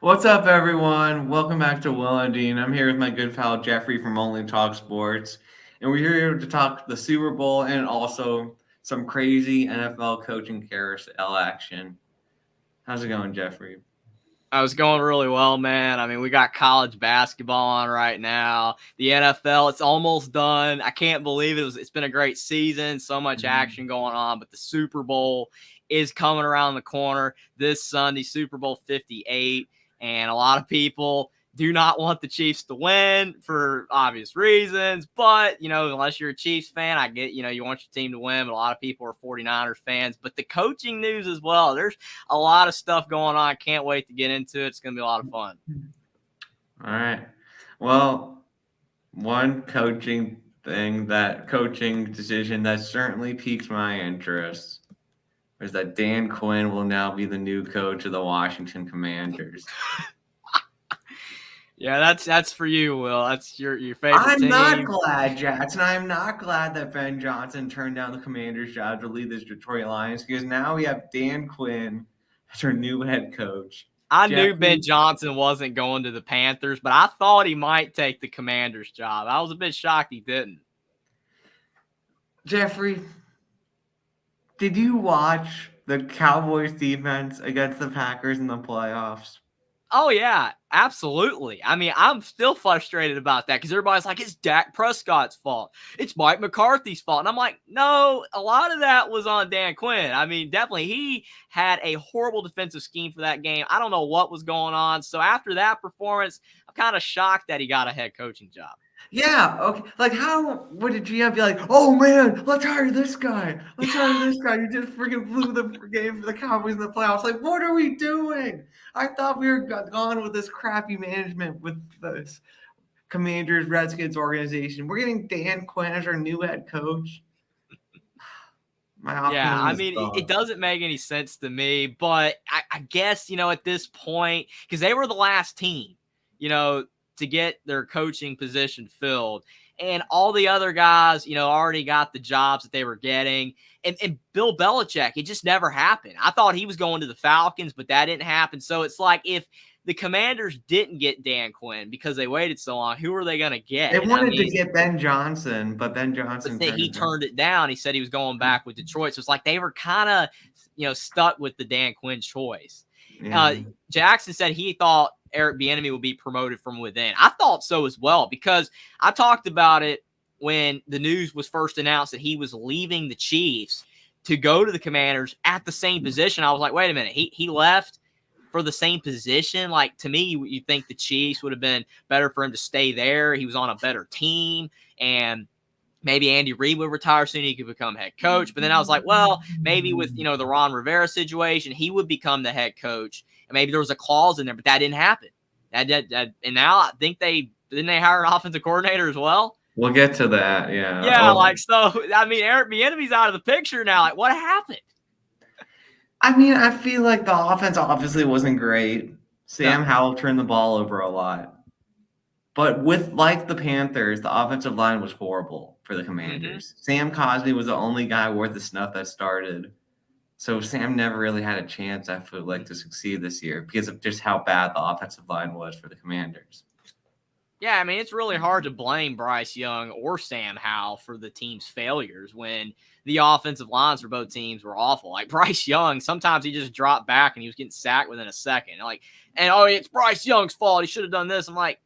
What's up, everyone? Welcome back to Will and Dean. I'm here with my good pal Jeffrey from Only Talk Sports, and we're here to talk the Super Bowl and also some crazy NFL coaching carousel action. How's it going, Jeffrey? I was going really well, man. I mean, we got college basketball on right now. The NFL, it's almost done. I can't believe it's been a great season. So much Mhm. action going on, but the Super Bowl is coming around the corner this Sunday, Super Bowl 58, and a lot of people do not want the Chiefs to win for obvious reasons. But, unless you're a Chiefs fan, I get, you want your team to win. But a lot of people are 49ers fans. But the coaching news as well. There's a lot of stuff going on. Can't wait to get into it. It's going to be a lot of fun. All right. Well, one coaching decision that certainly piques my interest is that Dan Quinn will now be the new coach of the Washington Commanders. Yeah, that's for you, Will. That's your favorite I'm not team. glad, Jackson. I'm not glad that Ben Johnson turned down the Commander's job to lead this Detroit Lions because now we have Dan Quinn as our new head coach. I knew Ben Jeffrey, Johnson wasn't going to the Panthers, but I thought he might take the Commanders job. I was a bit shocked he didn't. Jeffrey, did you watch the Cowboys defense against the Packers in the playoffs? Oh yeah, absolutely. I mean, I'm still frustrated about that because everybody's like, it's Dak Prescott's fault. It's Mike McCarthy's fault. And I'm like, no, a lot of that was on Dan Quinn. I mean, definitely he had a horrible defensive scheme for that game. I don't know what was going on. So after that performance, I'm kind of shocked that he got a head coaching job. Yeah, okay. Like, how would a GM be like, oh man, let's hire this guy. Let's hire this guy. You just freaking blew the game for the Cowboys in the playoffs. Like, what are we doing? I thought we were gone with this crappy management with this Commanders Redskins organization. We're getting Dan Quinn as our new head coach. My Yeah, optimism I is mean, it gone. doesn't make any sense to me, but I guess, at this point, because they were the last team, you know, to get their coaching position filled. And all the other guys, already got the jobs that they were getting. And Bill Belichick, it just never happened. I thought he was going to the Falcons, but that didn't happen. So it's like if the Commanders didn't get Dan Quinn because they waited so long, who are they going to They get? I wanted to mean, get Ben Johnson, but Ben but Johnson then turned he it down. turned it down. He said he was going back with Detroit. So it's like they were kind of, stuck with the Dan Quinn choice. Uh, Yeah. Jackson said he thought Eric Bieniemy would be promoted from within. I thought so as well because I talked about it when the news was first announced that he was leaving the Chiefs to go to the Commanders at the same position. I was like, wait a minute, he left for the same position. Like, to me, you think the Chiefs would have been better for him to stay there. He was on a better team, and maybe Andy Reid would retire soon. He could become head coach. But then I was like, well, maybe with, the Ron Rivera situation, he would become the head coach. And maybe there was a clause in there, but that didn't happen. And now I think didn't they hire an offensive coordinator as well? We'll get to that. Yeah. Yeah, Oh, like, so, I mean, Eric Bieniemy's out of the picture now. Like, what happened? I mean, I feel like the offense obviously wasn't great. No. Sam Howell turned the ball over a lot. But with like the Panthers, the offensive line was horrible for the Mm-hmm. Commanders. Sam Cosmi was the only guy worth the snuff that started. So Sam never really had a chance, I feel like, to succeed this year because of just how bad the offensive line was for the Commanders. Yeah, I mean, it's really hard to blame Bryce Young or Sam Howell for the team's failures when the offensive lines for both teams were awful. Like, Bryce Young, sometimes he just dropped back and he was getting sacked within a second. Oh, it's Bryce Young's fault. He should have done this. I'm like,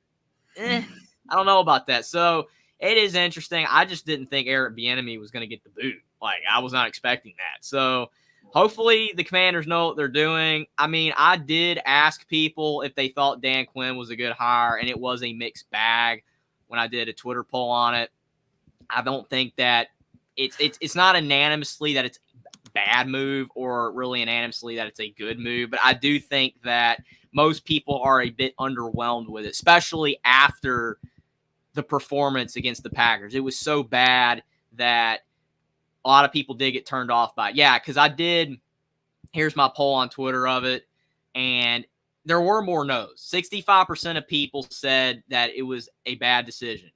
I don't know about that. So it is interesting. I just didn't think Eric Bieniemy was going to get the boot. Like, I was not expecting that. So hopefully the Commanders know what they're doing. I mean, I did ask people if they thought Dan Quinn was a good hire, and it was a mixed bag when I did a Twitter poll on it. I don't think that it's not unanimously that it's a bad move or really unanimously that it's a good move, but I do think that most people are a bit underwhelmed with it, especially after the performance against the Packers. It was so bad that a lot of people did get turned off by it. Yeah, because I did. Here's my poll on Twitter of it, and there were more no's. 65% of people said that it was a bad decision.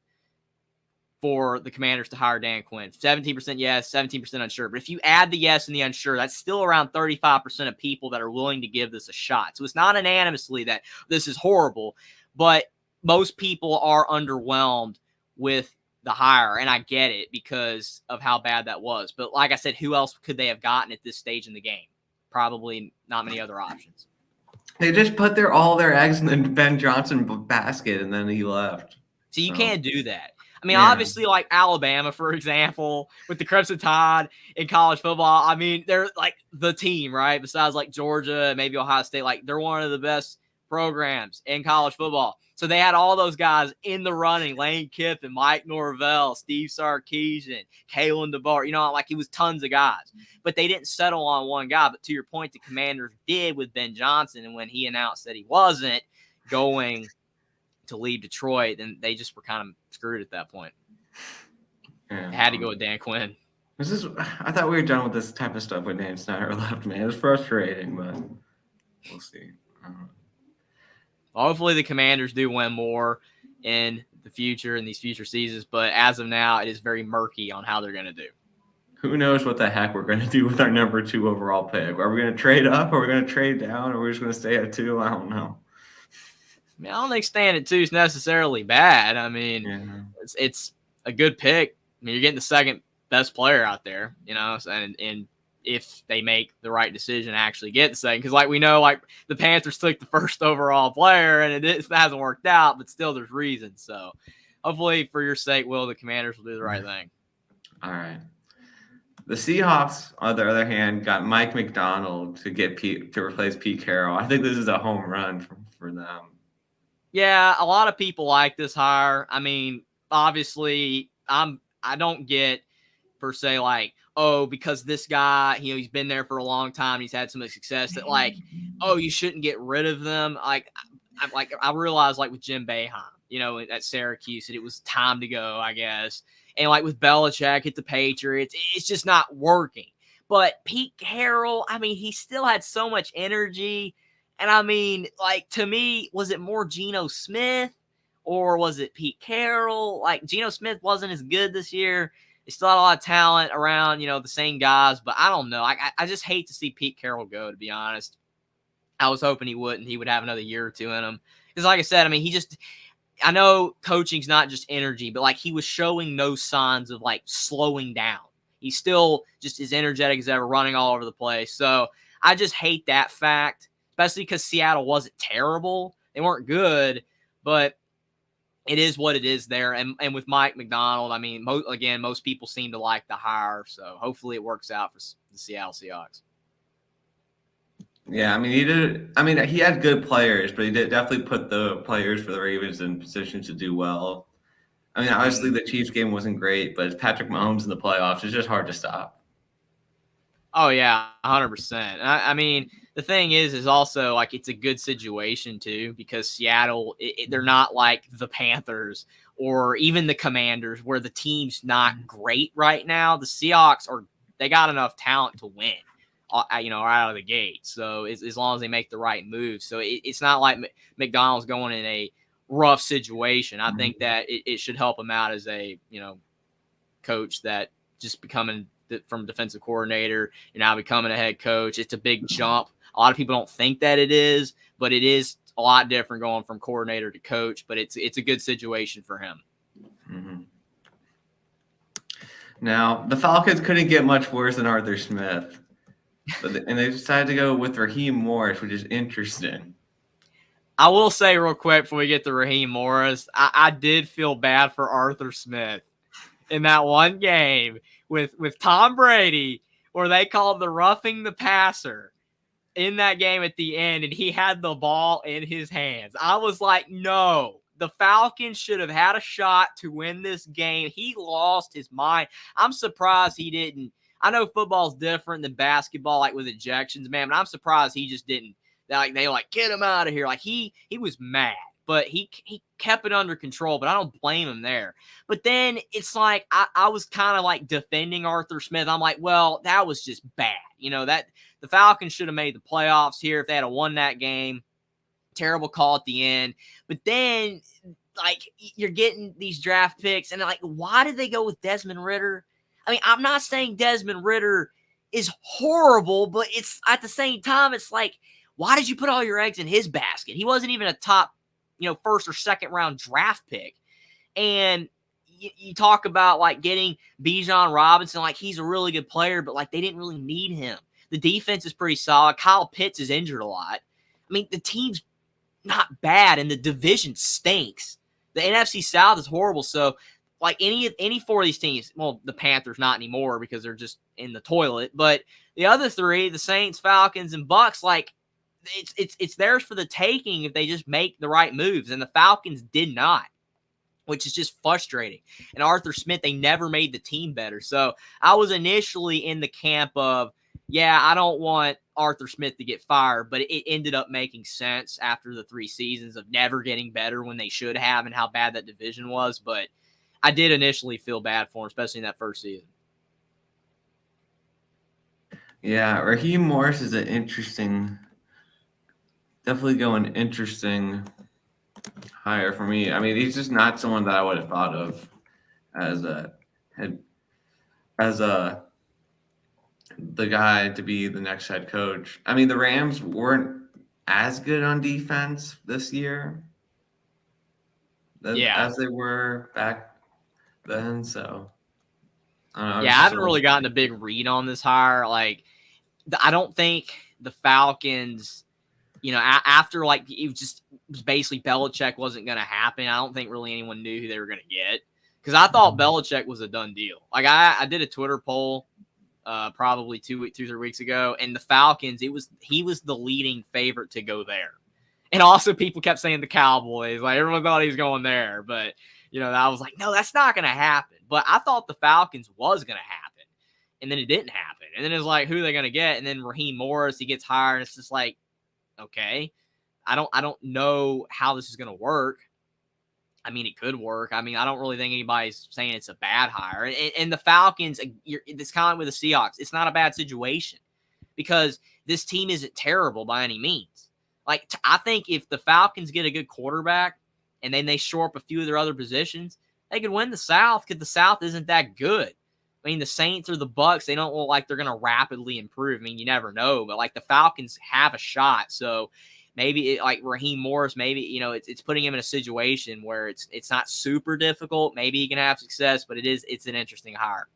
for the Commanders to hire Dan Quinn. 17% yes, 17% unsure. But if you add the yes and the unsure, that's still around 35% of people that are willing to give this a shot. So it's not unanimously that this is horrible, but most people are underwhelmed with the hire, and I get it because of how bad that was. But like I said, who else could they have gotten at this stage in the game? Probably not many other options. They just put all their eggs in the Ben Johnson basket, and then he left. So you can't do that. I mean, Yeah. obviously, like Alabama, for example, with the Crimson Tide in college football, I mean, they're like the team, right? Besides like Georgia, maybe Ohio State, like they're one of the best programs in college football. So they had all those guys in the running: Lane Kiffin, Mike Norvell, Steve Sarkisian, Kalen DeBoer. You know, like it was tons of guys. But they didn't settle on one guy. But to your point, the Commanders did with Ben Johnson. And when he announced that he wasn't going to leave Detroit, then they just were kind of screwed at that point. Yeah. They had to go with Dan Quinn. I thought we were done with this type of stuff when Dan Snyder left, man. It was frustrating, but we'll see. Hopefully the Commanders do win more in the future, in these future seasons. But as of now, it is very murky on how they're going to do. Who knows what the heck we're going to do with our number 2 overall pick? Are we going to trade up? Are we going to trade down? Or are we just going to stay at 2? I don't know. I mean, I don't think staying at 2 is necessarily bad. I mean, it's a good pick. I mean, you're getting the second best player out there, you know, and if they make the right decision, actually get the second. Because, like, we know, like, the Panthers took the first overall player, and it hasn't worked out, but still there's reasons. So, hopefully, for your sake, Will, the Commanders will do the right thing. All right. The Seahawks, on the other hand, got Mike McDonald to replace Pete Carroll. I think this is a home run for them. Yeah, a lot of people like this hire. I mean, obviously, I don't get per se like, oh, because this guy, you know, he's been there for a long time, he's had some success, that like, oh, you shouldn't get rid of them. I realized like with Jim Boeheim, you know, at Syracuse, that it was time to go, I guess. And like with Belichick at the Patriots, it's just not working. But Pete Carroll, I mean, he still had so much energy. And I mean, like, to me, was it more Geno Smith or was it Pete Carroll? Like, Geno Smith wasn't as good this year. They still had a lot of talent around, you know, the same guys. But I don't know. I just hate to see Pete Carroll go, to be honest. I was hoping he wouldn't. He would have another year or two in him. Because like I said, I mean, I know coaching's not just energy, but, like, he was showing no signs of, like, slowing down. He's still just as energetic as ever, running all over the place. So I just hate that fact. Especially because Seattle wasn't terrible. They weren't good, but it is what it is there. And with Mike McDonald, I mean, most people seem to like the hire. So hopefully it works out for the Seattle Seahawks. Yeah, I mean, he had good players, but he did definitely put the players for the Ravens in position to do well. I mean, obviously the Chiefs game wasn't great, but Patrick Mahomes in the playoffs is just hard to stop. Oh, yeah, 100%. I mean, the thing is also, like, it's a good situation, too, because Seattle, they're not like the Panthers or even the Commanders where the team's not great right now. The Seahawks, they got enough talent to win, you know, right out of the gate. So as long as they make the right moves. So it's not like McDonald's going in a rough situation. I think that it should help him out as a, you know, coach that just becoming from defensive coordinator, you're now becoming a head coach. It's a big jump. A lot of people don't think that it is, but it is a lot different going from coordinator to coach, but it's a good situation for him. Mm-hmm. Now, the Falcons couldn't get much worse than Arthur Smith, and they decided to go with Raheem Morris, which is interesting. I will say real quick before we get to Raheem Morris, I did feel bad for Arthur Smith in that one game with Tom Brady, where they called the roughing the passer in that game at the end, and he had the ball in his hands. I was like, no, the Falcons should have had a shot to win this game. He lost his mind. I'm surprised he didn't. I know football's different than basketball, like with ejections, man, but I'm surprised he just didn't. Like, they like, get him out of here. Like, he was mad, but he kept it under control, but I don't blame him there. But then it's like I was kind of like defending Arthur Smith. I'm like, well, that was just bad. You know, that the Falcons should have made the playoffs here if they had won that game. Terrible call at the end. But then like you're getting these draft picks, and like, why did they go with Desmond Ridder? I mean, I'm not saying Desmond Ridder is horrible, but it's at the same time, it's like, why did you put all your eggs in his basket? He wasn't even a top, first or second round draft pick. And you talk about like getting Bijan Robinson, like he's a really good player, but like they didn't really need him. The defense is pretty solid. Kyle Pitts is injured a lot. I mean, the team's not bad, and the division stinks. The NFC South is horrible. So, like any four of these teams, well, the Panthers not anymore because they're just in the toilet. But the other three, the Saints, Falcons, and Bucks, like it's theirs for the taking if they just make the right moves. And the Falcons did not, which is just frustrating. And Arthur Smith, they never made the team better. So I was initially in the camp of, yeah, I don't want Arthur Smith to get fired, but it ended up making sense after the 3 seasons of never getting better when they should have and how bad that division was. But I did initially feel bad for him, especially in that first season. Yeah, Raheem Morris is an definitely going interesting hire for me. I mean, he's just not someone that I would have thought of as the guy to be the next head coach. I mean, the Rams weren't as good on defense this year as they were back then. So, I haven't really gotten a big read on this hire. Like, I don't think the Falcons, after like it was basically Belichick wasn't going to happen. I don't think really anyone knew who they were going to get because I thought Belichick was a done deal. Like I did a Twitter poll probably 2-3 weeks ago, and the Falcons, he was the leading favorite to go there. And also people kept saying the Cowboys, like everyone thought he was going there, but I was like, no, that's not going to happen. But I thought the Falcons was going to happen, and then it didn't happen. And then it's like, who are they going to get? And then Raheem Morris, he gets hired, and it's just like, okay, I don't know how this is going to work. I mean, it could work. I mean, I don't really think anybody's saying it's a bad hire. And the Falcons, it's kind of like with the Seahawks. It's not a bad situation because this team isn't terrible by any means. Like, I think if the Falcons get a good quarterback and then they shore up a few of their other positions, they could win the South because the South isn't that good. I mean, the Saints or the Bucks, they don't look like they're going to rapidly improve. I mean, you never know. But, like, the Falcons have a shot. So, maybe like Raheem Morris, maybe, it's putting him in a situation where it's not super difficult. Maybe he can have success, but it's an interesting hire.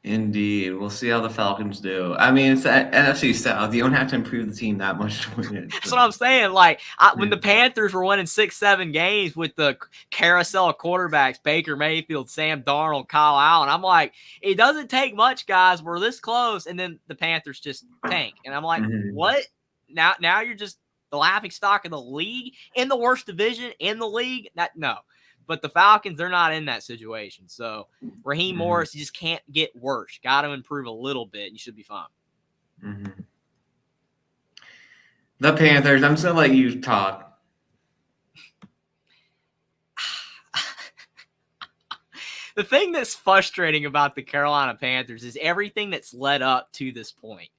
Indeed. We'll see how the Falcons do. I mean, it's the NFC South. You don't have to improve the team that much to win it. That's what I'm saying. Like, when the Panthers were winning 6-7 games with the carousel of quarterbacks, Baker Mayfield, Sam Darnold, Kyle Allen, I'm like, it doesn't take much, guys. We're this close. And then the Panthers just tank. And I'm like, what? Now you're just the laughing stock of the league in the worst division in the league? No. But the Falcons, they're not in that situation. So Raheem Morris, you just can't get worse. Got to improve a little bit. You should be fine. The Panthers, I'm just going to let you talk. The thing that's frustrating about the Carolina Panthers is everything that's led up to this point.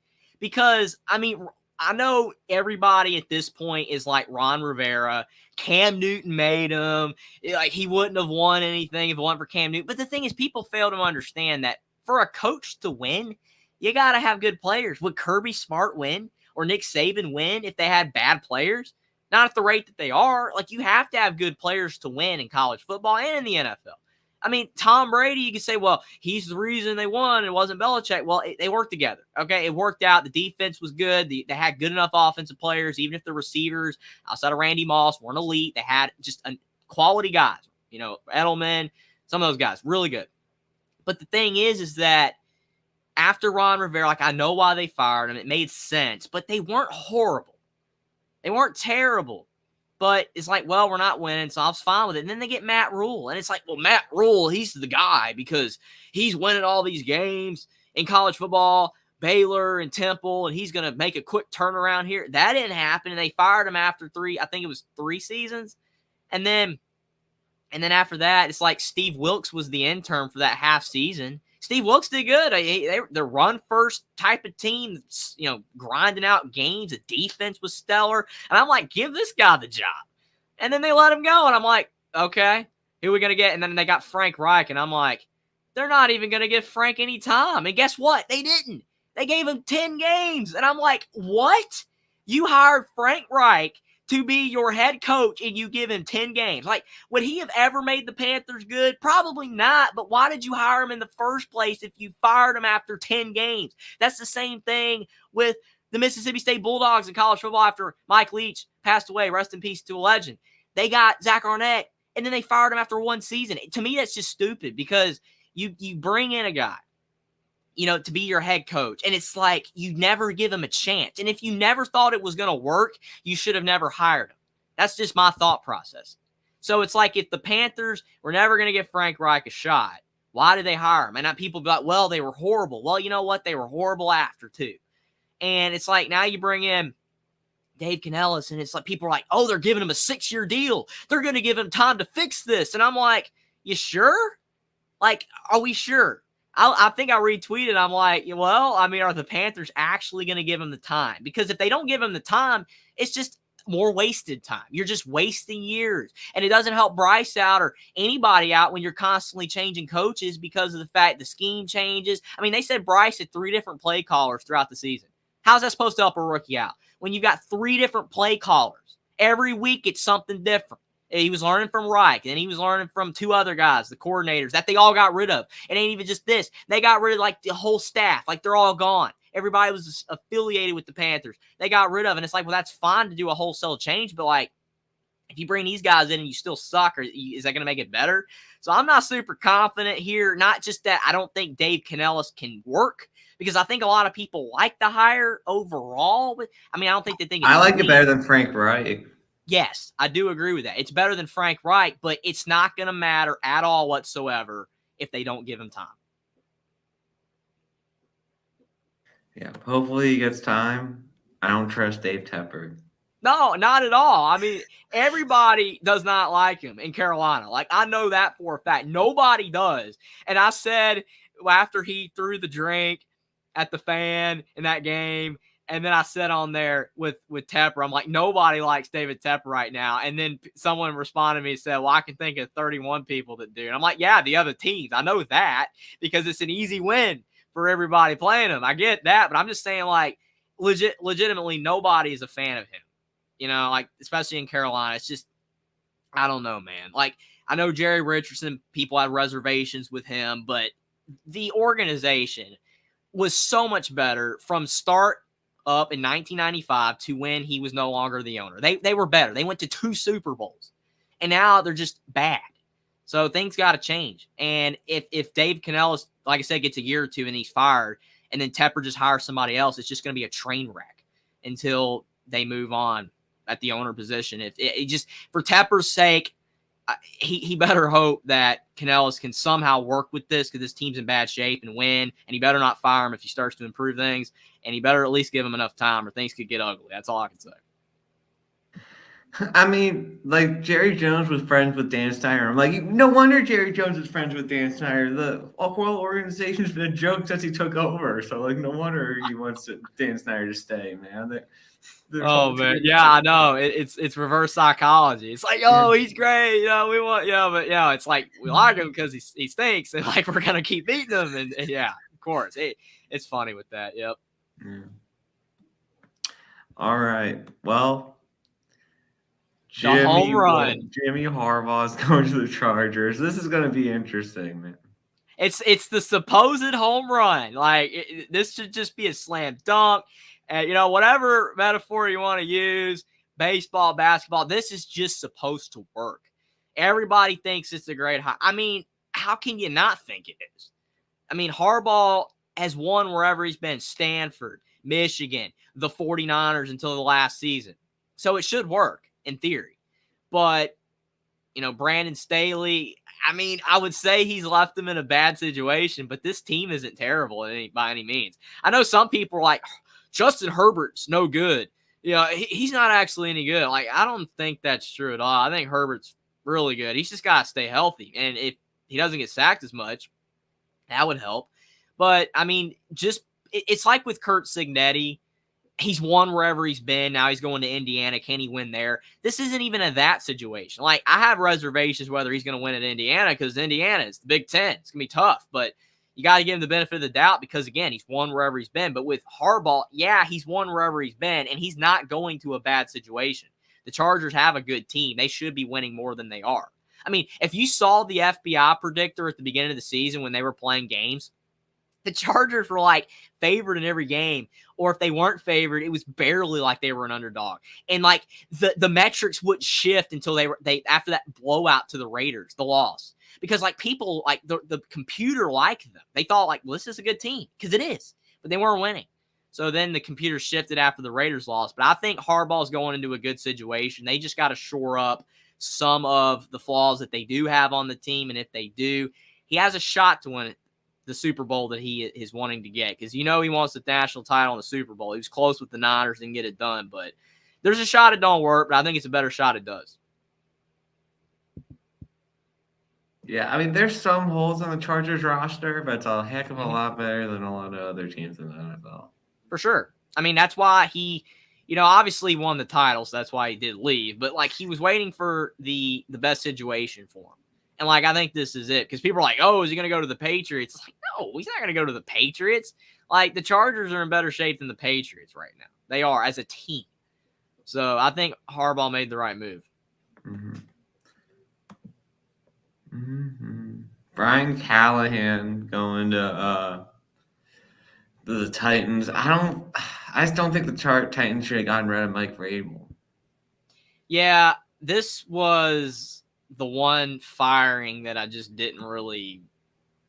Because, I mean, I know everybody at this point is like Ron Rivera. Cam Newton made him. Like, he wouldn't have won anything if it wasn't for Cam Newton. But the thing is, people fail to understand that for a coach to win, you got to have good players. Would Kirby Smart win or Nick Saban win if they had bad players? Not at the rate that they are. Like, you have to have good players to win in college football and in the NFL. I mean, Tom Brady, you can say, well, he's the reason they won. It wasn't Belichick. Well, they worked together. Okay, it worked out. The defense was good. They had good enough offensive players, even if the receivers outside of Randy Moss weren't elite. They had just quality guys. Edelman, some of those guys, really good. But the thing is that after Ron Rivera, like, I know why they fired him. It made sense, but they weren't horrible. They weren't terrible. But it's like, well, we're not winning, so I was fine with it. And then they get Matt Rule. And it's like, well, Matt Rule, he's the guy because he's winning all these games in college football, Baylor and Temple, and he's going to make a quick turnaround here. That didn't happen, and they fired him after 3 seasons. And then after that, it's like Steve Wilkes was the intern for that half season. Steve Wilkes did good. They're run-first type of team, grinding out games. The defense was stellar. And I'm like, give this guy the job. And then they let him go. And I'm like, okay, who are we going to get? And then they got Frank Reich. And I'm like, they're not even going to give Frank any time. And guess what? They didn't. They gave him 10 games. And I'm like, what? You hired Frank Reich to be your head coach and you give him 10 games. Like, would he have ever made the Panthers good? Probably not. But why did you hire him in the first place if you fired him after 10 games? That's the same thing with the Mississippi State Bulldogs in college football after Mike Leach passed away. Rest in peace to a legend. They got Zach Arnett, and then they fired him after one season. To me, that's just stupid because you bring in a guy, to be your head coach, and it's like you never give him a chance. And if you never thought it was going to work, you should have never hired him. That's just my thought process. So it's like if the Panthers were never going to give Frank Reich a shot, why did they hire him? And people be like, well, they were horrible. Well, you know what? They were horrible after, too. And it's like now you bring in Dave Canellis, and it's like people are like, oh, they're giving him a 6-year deal. They're going to give him time to fix this. And I'm like, you sure? Like, are we sure? I think I retweeted. I'm like, well, I mean, are the Panthers actually going to give him the time? Because if they don't give him the time, it's just more wasted time. You're just wasting years. And it doesn't help Bryce out or anybody out when you're constantly changing coaches because of the fact the scheme changes. I mean, they said Bryce had 3 different play callers throughout the season. How's that supposed to help a rookie out? When you've got 3 different play callers, every week it's something different. He was learning from Reich, and he was learning from 2 other guys, the coordinators, that they all got rid of. It ain't even just this. They got rid of, like, the whole staff. Like, they're all gone. Everybody was affiliated with the Panthers. They got rid of, and it's like, well, that's fine to do a wholesale change, but, like, if you bring these guys in and you still suck, is that going to make it better? So I'm not super confident here. Not just that I don't think Dave Canellis can work, because I think a lot of people like the hire overall. But I mean, I don't think they think I like it better than Frank Reich. Yes, I do agree with that. It's better than Frank Reich, but it's not going to matter at all whatsoever if they don't give him time. Yeah, hopefully he gets time. I don't trust Dave Tepper. No, not at all. I mean, everybody does not like him in Carolina. Like, I know that for a fact. Nobody does. And I said after he threw the drink at the fan in that game, and then I said on there with Tepper, I'm like, nobody likes David Tepper right now. And then someone responded to me and said, well, I can think of 31 people that do. And I'm like, yeah, the other teams. I know that because it's an easy win for everybody playing him. I get that. But I'm just saying, like, legitimately, nobody is a fan of him. Like, especially in Carolina. It's just, I don't know, man. Like, I know Jerry Richardson, people had reservations with him, but the organization was so much better from start up in 1995 to when he was no longer the owner. They were better. They went to 2 Super Bowls, and now they're just bad. So things got to change. And if Dave Canellis, like I said, gets a year or 2 and he's fired, and then Tepper just hires somebody else, it's just going to be a train wreck until they move on at the owner position. If it just for Tepper's sake, he better hope that Canellis can somehow work with this because this team's in bad shape and win. And he better not fire him if he starts to improve things. And he better at least give him enough time or things could get ugly. That's all I can say. I mean, like, Jerry Jones was friends with Dan Snyder. I'm like, no wonder Jerry Jones is friends with Dan Snyder. The whole organization's been a joke since he took over. So, like, no wonder he wants Dan Snyder to stay, man. Oh man, yeah, I know. It's reverse psychology. It's like, oh, he's great, we want, but it's like we like him because he stinks, and like we're gonna keep beating him, and yeah, of course, it's funny with that. Yep. Yeah. All right, well, home run. Jimmy Harbaugh's going to the Chargers. This is gonna be interesting, man. It's the supposed home run. Like this should just be a slam dunk. Whatever metaphor you want to use, baseball, basketball, this is just supposed to work. Everybody thinks it's a great high. I mean, how can you not think it is? I mean, Harbaugh has won wherever he's been, Stanford, Michigan, the 49ers until the last season. So it should work in theory. But, Brandon Staley, I mean, I would say he's left them in a bad situation, but this team isn't terrible by any means. I know some people are like, Justin Herbert's no good. He's not actually any good. Like, I don't think that's true at all. I think Herbert's really good. He's just got to stay healthy. And if he doesn't get sacked as much, that would help. But, I mean, it's like with Curt Cignetti. he's won wherever he's been. Now he's going to Indiana. Can he win there? This isn't even a that situation. Like, I have reservations whether he's going to win at Indiana because Indiana is the Big Ten. It's going to be tough, but you got to give him the benefit of the doubt because, again, he's won wherever he's been. But with Harbaugh, yeah, he's won wherever he's been, and he's not going to a bad situation. The Chargers have a good team. They should be winning more than they are. I mean, if you saw the FBI predictor at the beginning of the season when they were playing games, the Chargers were like favored in every game, or if they weren't favored, it was barely like they were an underdog. And like the metrics wouldn't shift until they after that blowout to the Raiders, the loss. Because like people like the computer liked them. They thought like, well, this is a good team because it is, but they weren't winning. So then the computer shifted after the Raiders lost. But I think Harbaugh's going into a good situation. They just got to shore up some of the flaws that they do have on the team. And if they do, he has a shot to win the Super Bowl that he is wanting to get. Because, he wants the national title in the Super Bowl. He was close with the Niners, didn't get it done. But there's a shot it don't work, but I think it's a better shot it does. Yeah, I mean, there's some holes on the Chargers roster, but it's a heck of a lot better than a lot of other teams in the NFL. For sure. I mean, that's why he, obviously won the title, so that's why he did leave. But, like, he was waiting for the best situation for him. And, like, I think this is it. Because people are like, oh, is he going to go to the Patriots? It's like, no, he's not going to go to the Patriots. Like, the Chargers are in better shape than the Patriots right now. They are as a team. So, I think Harbaugh made the right move. Mm-hmm. Mm-hmm. Brian Callahan going to the Titans. I just don't think the Titans should have gotten rid of Mike Vrabel. Yeah, this was the one firing that I just didn't really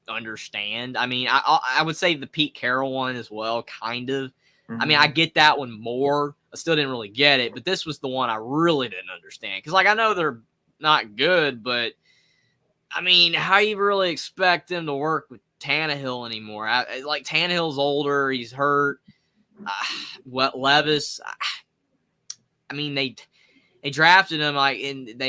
understand. I mean, I would say the Pete Carroll one as well, kind of. Mm-hmm. I mean, I get that one more. I still didn't really get it, but this was the one I really didn't understand. Because, like, I know they're not good, but I mean, how you really expect them to work with Tannehill anymore? Like, Tannehill's older, he's hurt. Levis, I mean, they drafted him like, and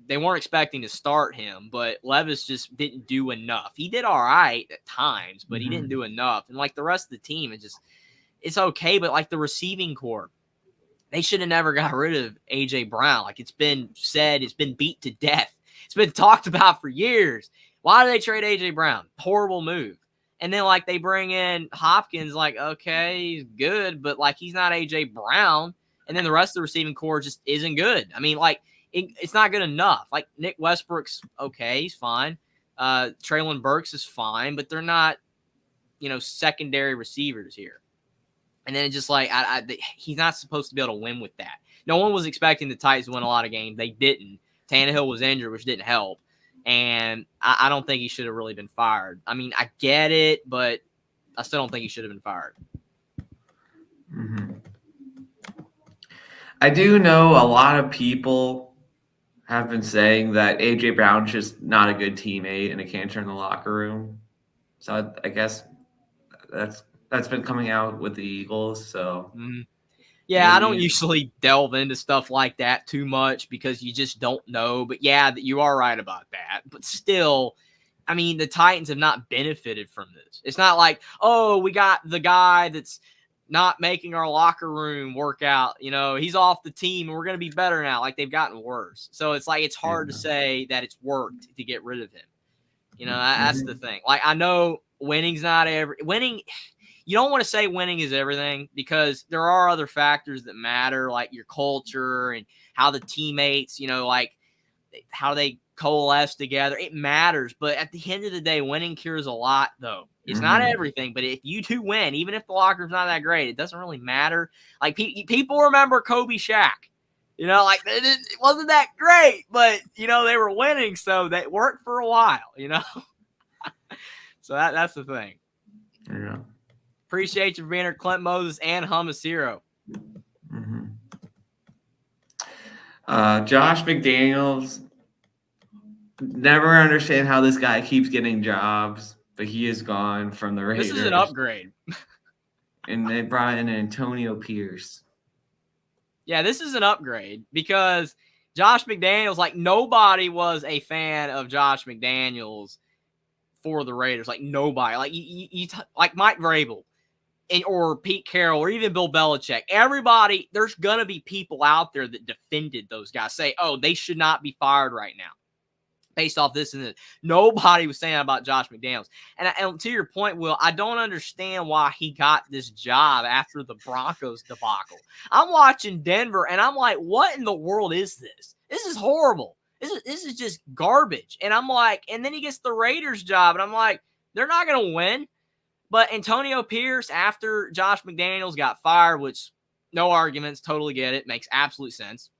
they weren't expecting to start him, but Levis just didn't do enough. He did all right at times, but he didn't do enough. And like the rest of the team, it's okay. But like the receiving core, they should have never got rid of AJ Brown. Like, it's been said, it's been beat to death. It's been talked about for years. Why do they trade A.J. Brown? Horrible move. And then, like, they bring in Hopkins, like, okay, he's good, but, like, he's not A.J. Brown. And then the rest of the receiving core just isn't good. I mean, like, it's not good enough. Like, Nick Westbrook's okay, he's fine. Treylon Burks is fine, but they're not, secondary receivers here. And then it's just like, he's not supposed to be able to win with that. No one was expecting the Titans to win a lot of games. They didn't. Tannehill was injured, which didn't help. And I don't think he should have really been fired. I mean, I get it, but I still don't think he should have been fired. Mm-hmm. I do know a lot of people have been saying that A.J. Brown's just not a good teammate and a cancer in the locker room. So I guess that's been coming out with the Eagles. So yeah, I don't usually delve into stuff like that too much because you just don't know. But yeah, you are right about that. But still, I mean, the Titans have not benefited from this. It's not like, oh, we got the guy that's not making our locker room work out. He's off the team and we're going to be better now. Like, they've gotten worse. So it's like, it's hard to say that it's worked to get rid of him. That's the thing. Like, I know winning's not winning. You don't want to say winning is everything because there are other factors that matter, like your culture and how the teammates, like how they coalesce together. It matters. But at the end of the day, winning cures a lot, though. It's not everything. But if you do win, even if the locker room's not that great, it doesn't really matter. Like, people remember Kobe Shaq. Like, it wasn't that great, but, they were winning, so that worked for a while, So that's the thing. Yeah. Appreciate you for being here, Clint Moses and Hummus Hero. Mm-hmm. Josh McDaniels, never understand how this guy keeps getting jobs, but he is gone from the Raiders. This is an upgrade. And they brought in Antonio Pierce. Yeah, this is an upgrade because Josh McDaniels, like, nobody was a fan of Josh McDaniels for the Raiders. Like, nobody. Like, like Mike Vrabel. or Pete Carroll or even Bill Belichick, everybody, there's going to be people out there that defended those guys, say, oh, they should not be fired right now based off this and this. Nobody was saying that about Josh McDaniels. And to your point, Will, I don't understand why he got this job after the Broncos debacle. I'm watching Denver, and I'm like, what in the world is this? This is horrible. This is just garbage. And I'm like, and then he gets the Raiders job, and I'm like, they're not going to win. But Antonio Pierce, after Josh McDaniels got fired, which no arguments, totally get it, makes absolute sense.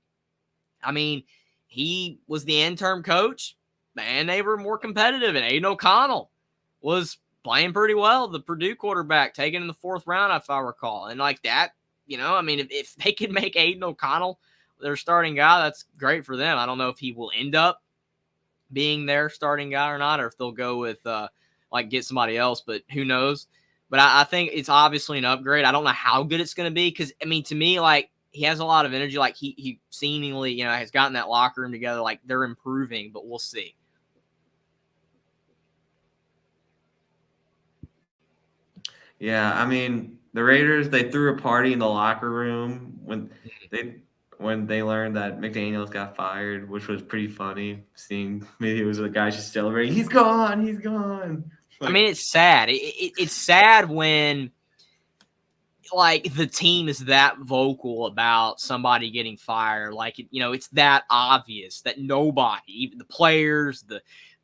I mean, he was the interim coach, and they were more competitive. And Aiden O'Connell was playing pretty well, the Purdue quarterback, taken in the 4th round, if I recall. And like that, I mean, if they can make Aiden O'Connell their starting guy, that's great for them. I don't know if he will end up being their starting guy or not, or if they'll go with get somebody else, but who knows? But I think it's obviously an upgrade. I don't know how good it's going to be because, I mean, to me, like, he has a lot of energy. Like, he seemingly, has gotten that locker room together. Like, they're improving, but we'll see. Yeah, I mean, the Raiders, they threw a party in the locker room when they learned that McDaniels got fired, which was pretty funny. Seeing maybe it was the guys just celebrating. He's gone. He's gone. I mean, it's sad. It's sad when like the team is that vocal about somebody getting fired. Like, it's that obvious that nobody, even the players, the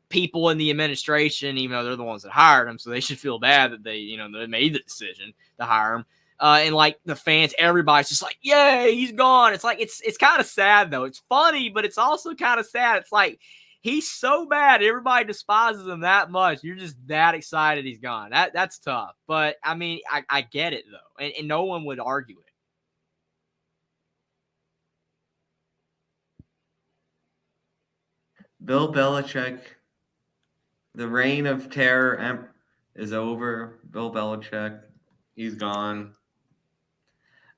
people in the administration, even though they're the ones that hired him, so they should feel bad that they made the decision to hire him. And like the fans, everybody's just like, yay, he's gone. It's like, it's kind of sad though. It's funny, but it's also kind of sad. It's like, he's so bad. Everybody despises him that much. You're just that excited he's gone. That's tough. But I mean, I get it though. And no one would argue it. Bill Belichick, the reign of terror is over. Bill Belichick, he's gone.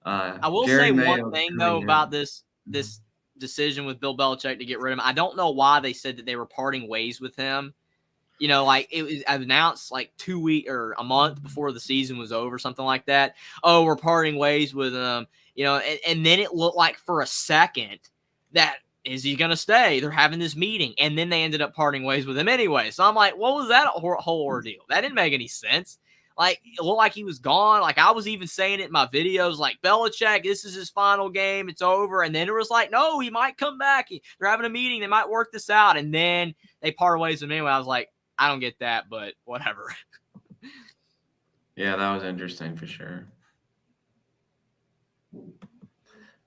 I will Jerry say Mayo one thing coming though in. about this decision with Bill Belichick to get rid of him. I don't know why they said that they were parting ways with him. Like it was announced like 2 weeks or a month before the season was over, something like that. Oh, we're parting ways with him. And then it looked like for a second that is he going to stay? They're having this meeting, and then they ended up parting ways with him anyway. So I'm like, what was that whole ordeal? That didn't make any sense. Like, it looked like he was gone. Like, I was even saying it in my videos, like, Belichick, this is his final game. It's over. And then it was like, no, he might come back. They're having a meeting. They might work this out. And then they parted ways with him anyway. I was like, I don't get that, but whatever. Yeah, that was interesting for sure.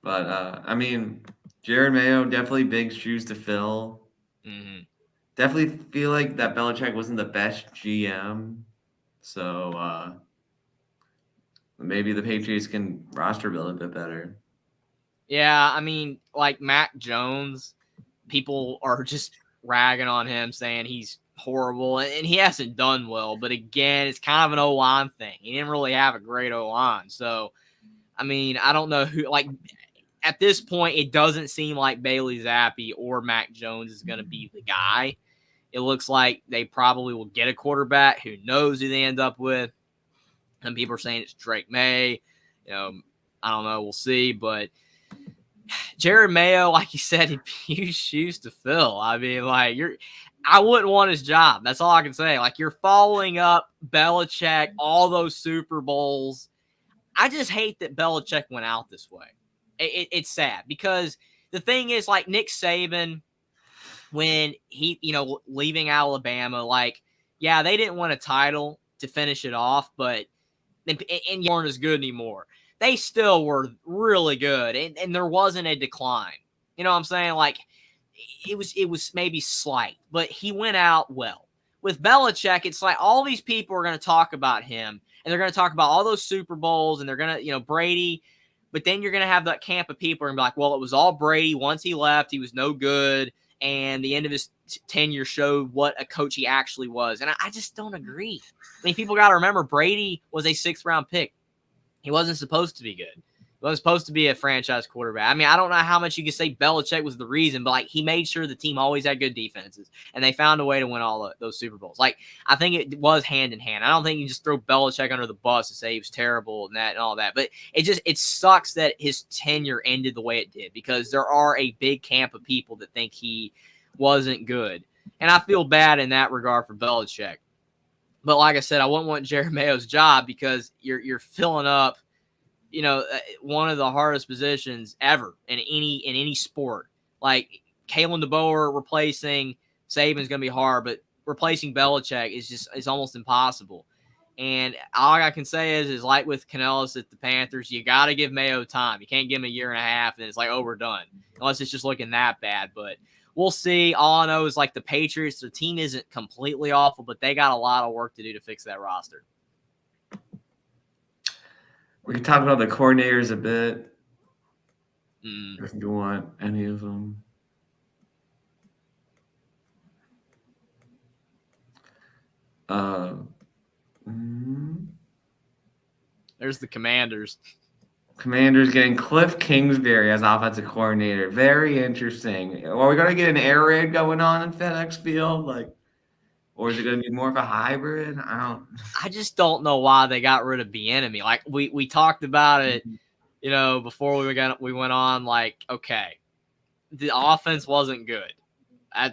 But, I mean, Jared Mayo, definitely big shoes to fill. Mm-hmm. Definitely feel like that Belichick wasn't the best GM. So maybe the Patriots can roster build a bit better. Yeah, I mean, like Mac Jones, people are just ragging on him, saying he's horrible, and he hasn't done well. But again, it's kind of an O-line thing. He didn't really have a great O-line. So, I mean, I don't know who, like, at this point, it doesn't seem like Bailey Zappi or Mac Jones is going to be the guy. It looks like they probably will get a quarterback. Who knows who they end up with? Some people are saying it's Drake May. I don't know. We'll see. But Jared Mayo, like you said, he'd huge shoes to fill. I mean, like, I wouldn't want his job. That's all I can say. Like, you're following up Belichick, all those Super Bowls. I just hate that Belichick went out this way. It's sad because the thing is, like, Nick Saban, when he, leaving Alabama, like, yeah, they didn't win a title to finish it off, but and you weren't as good anymore. They still were really good, and there wasn't a decline. You know what I'm saying? Like, it was maybe slight, but he went out well. With Belichick, it's like all these people are going to talk about him, and they're going to talk about all those Super Bowls, and they're going to, Brady, but then you're going to have that camp of people and be like, well, it was all Brady. Once he left, he was no good, and the end of his tenure showed what a coach he actually was. And I just don't agree. I mean, people got to remember Brady was a 6th-round pick. He wasn't supposed to be good. Was supposed to be a franchise quarterback. I mean, I don't know how much you can say Belichick was the reason, but like he made sure the team always had good defenses, and they found a way to win all those Super Bowls. Like I think it was hand in hand. I don't think you just throw Belichick under the bus and say he was terrible and that and all that. But it sucks that his tenure ended the way it did because there are a big camp of people that think he wasn't good, and I feel bad in that regard for Belichick. But like I said, I wouldn't want Jerry Mayo's job because you're filling up, one of the hardest positions ever in any sport. Like Kalen DeBoer replacing Saban is going to be hard, but replacing Belichick is almost impossible. And all I can say is like with Canellis at the Panthers, you got to give Mayo time. You can't give him a year and a half and it's like, oh, we're done. Unless it's just looking that bad. But we'll see. All I know is like the Patriots, their team isn't completely awful, but they got a lot of work to do to fix that roster. We can talk about the coordinators a bit. If you want any of them. There's the Commanders. Commanders getting Cliff Kingsbury as offensive coordinator. Very interesting. Are we going to get an air raid going on in FedEx Field? Or is it going to be more of a hybrid? I just don't know why they got rid of Bieniemy. Like we talked about it, before we went on. Like, okay, the offense wasn't good.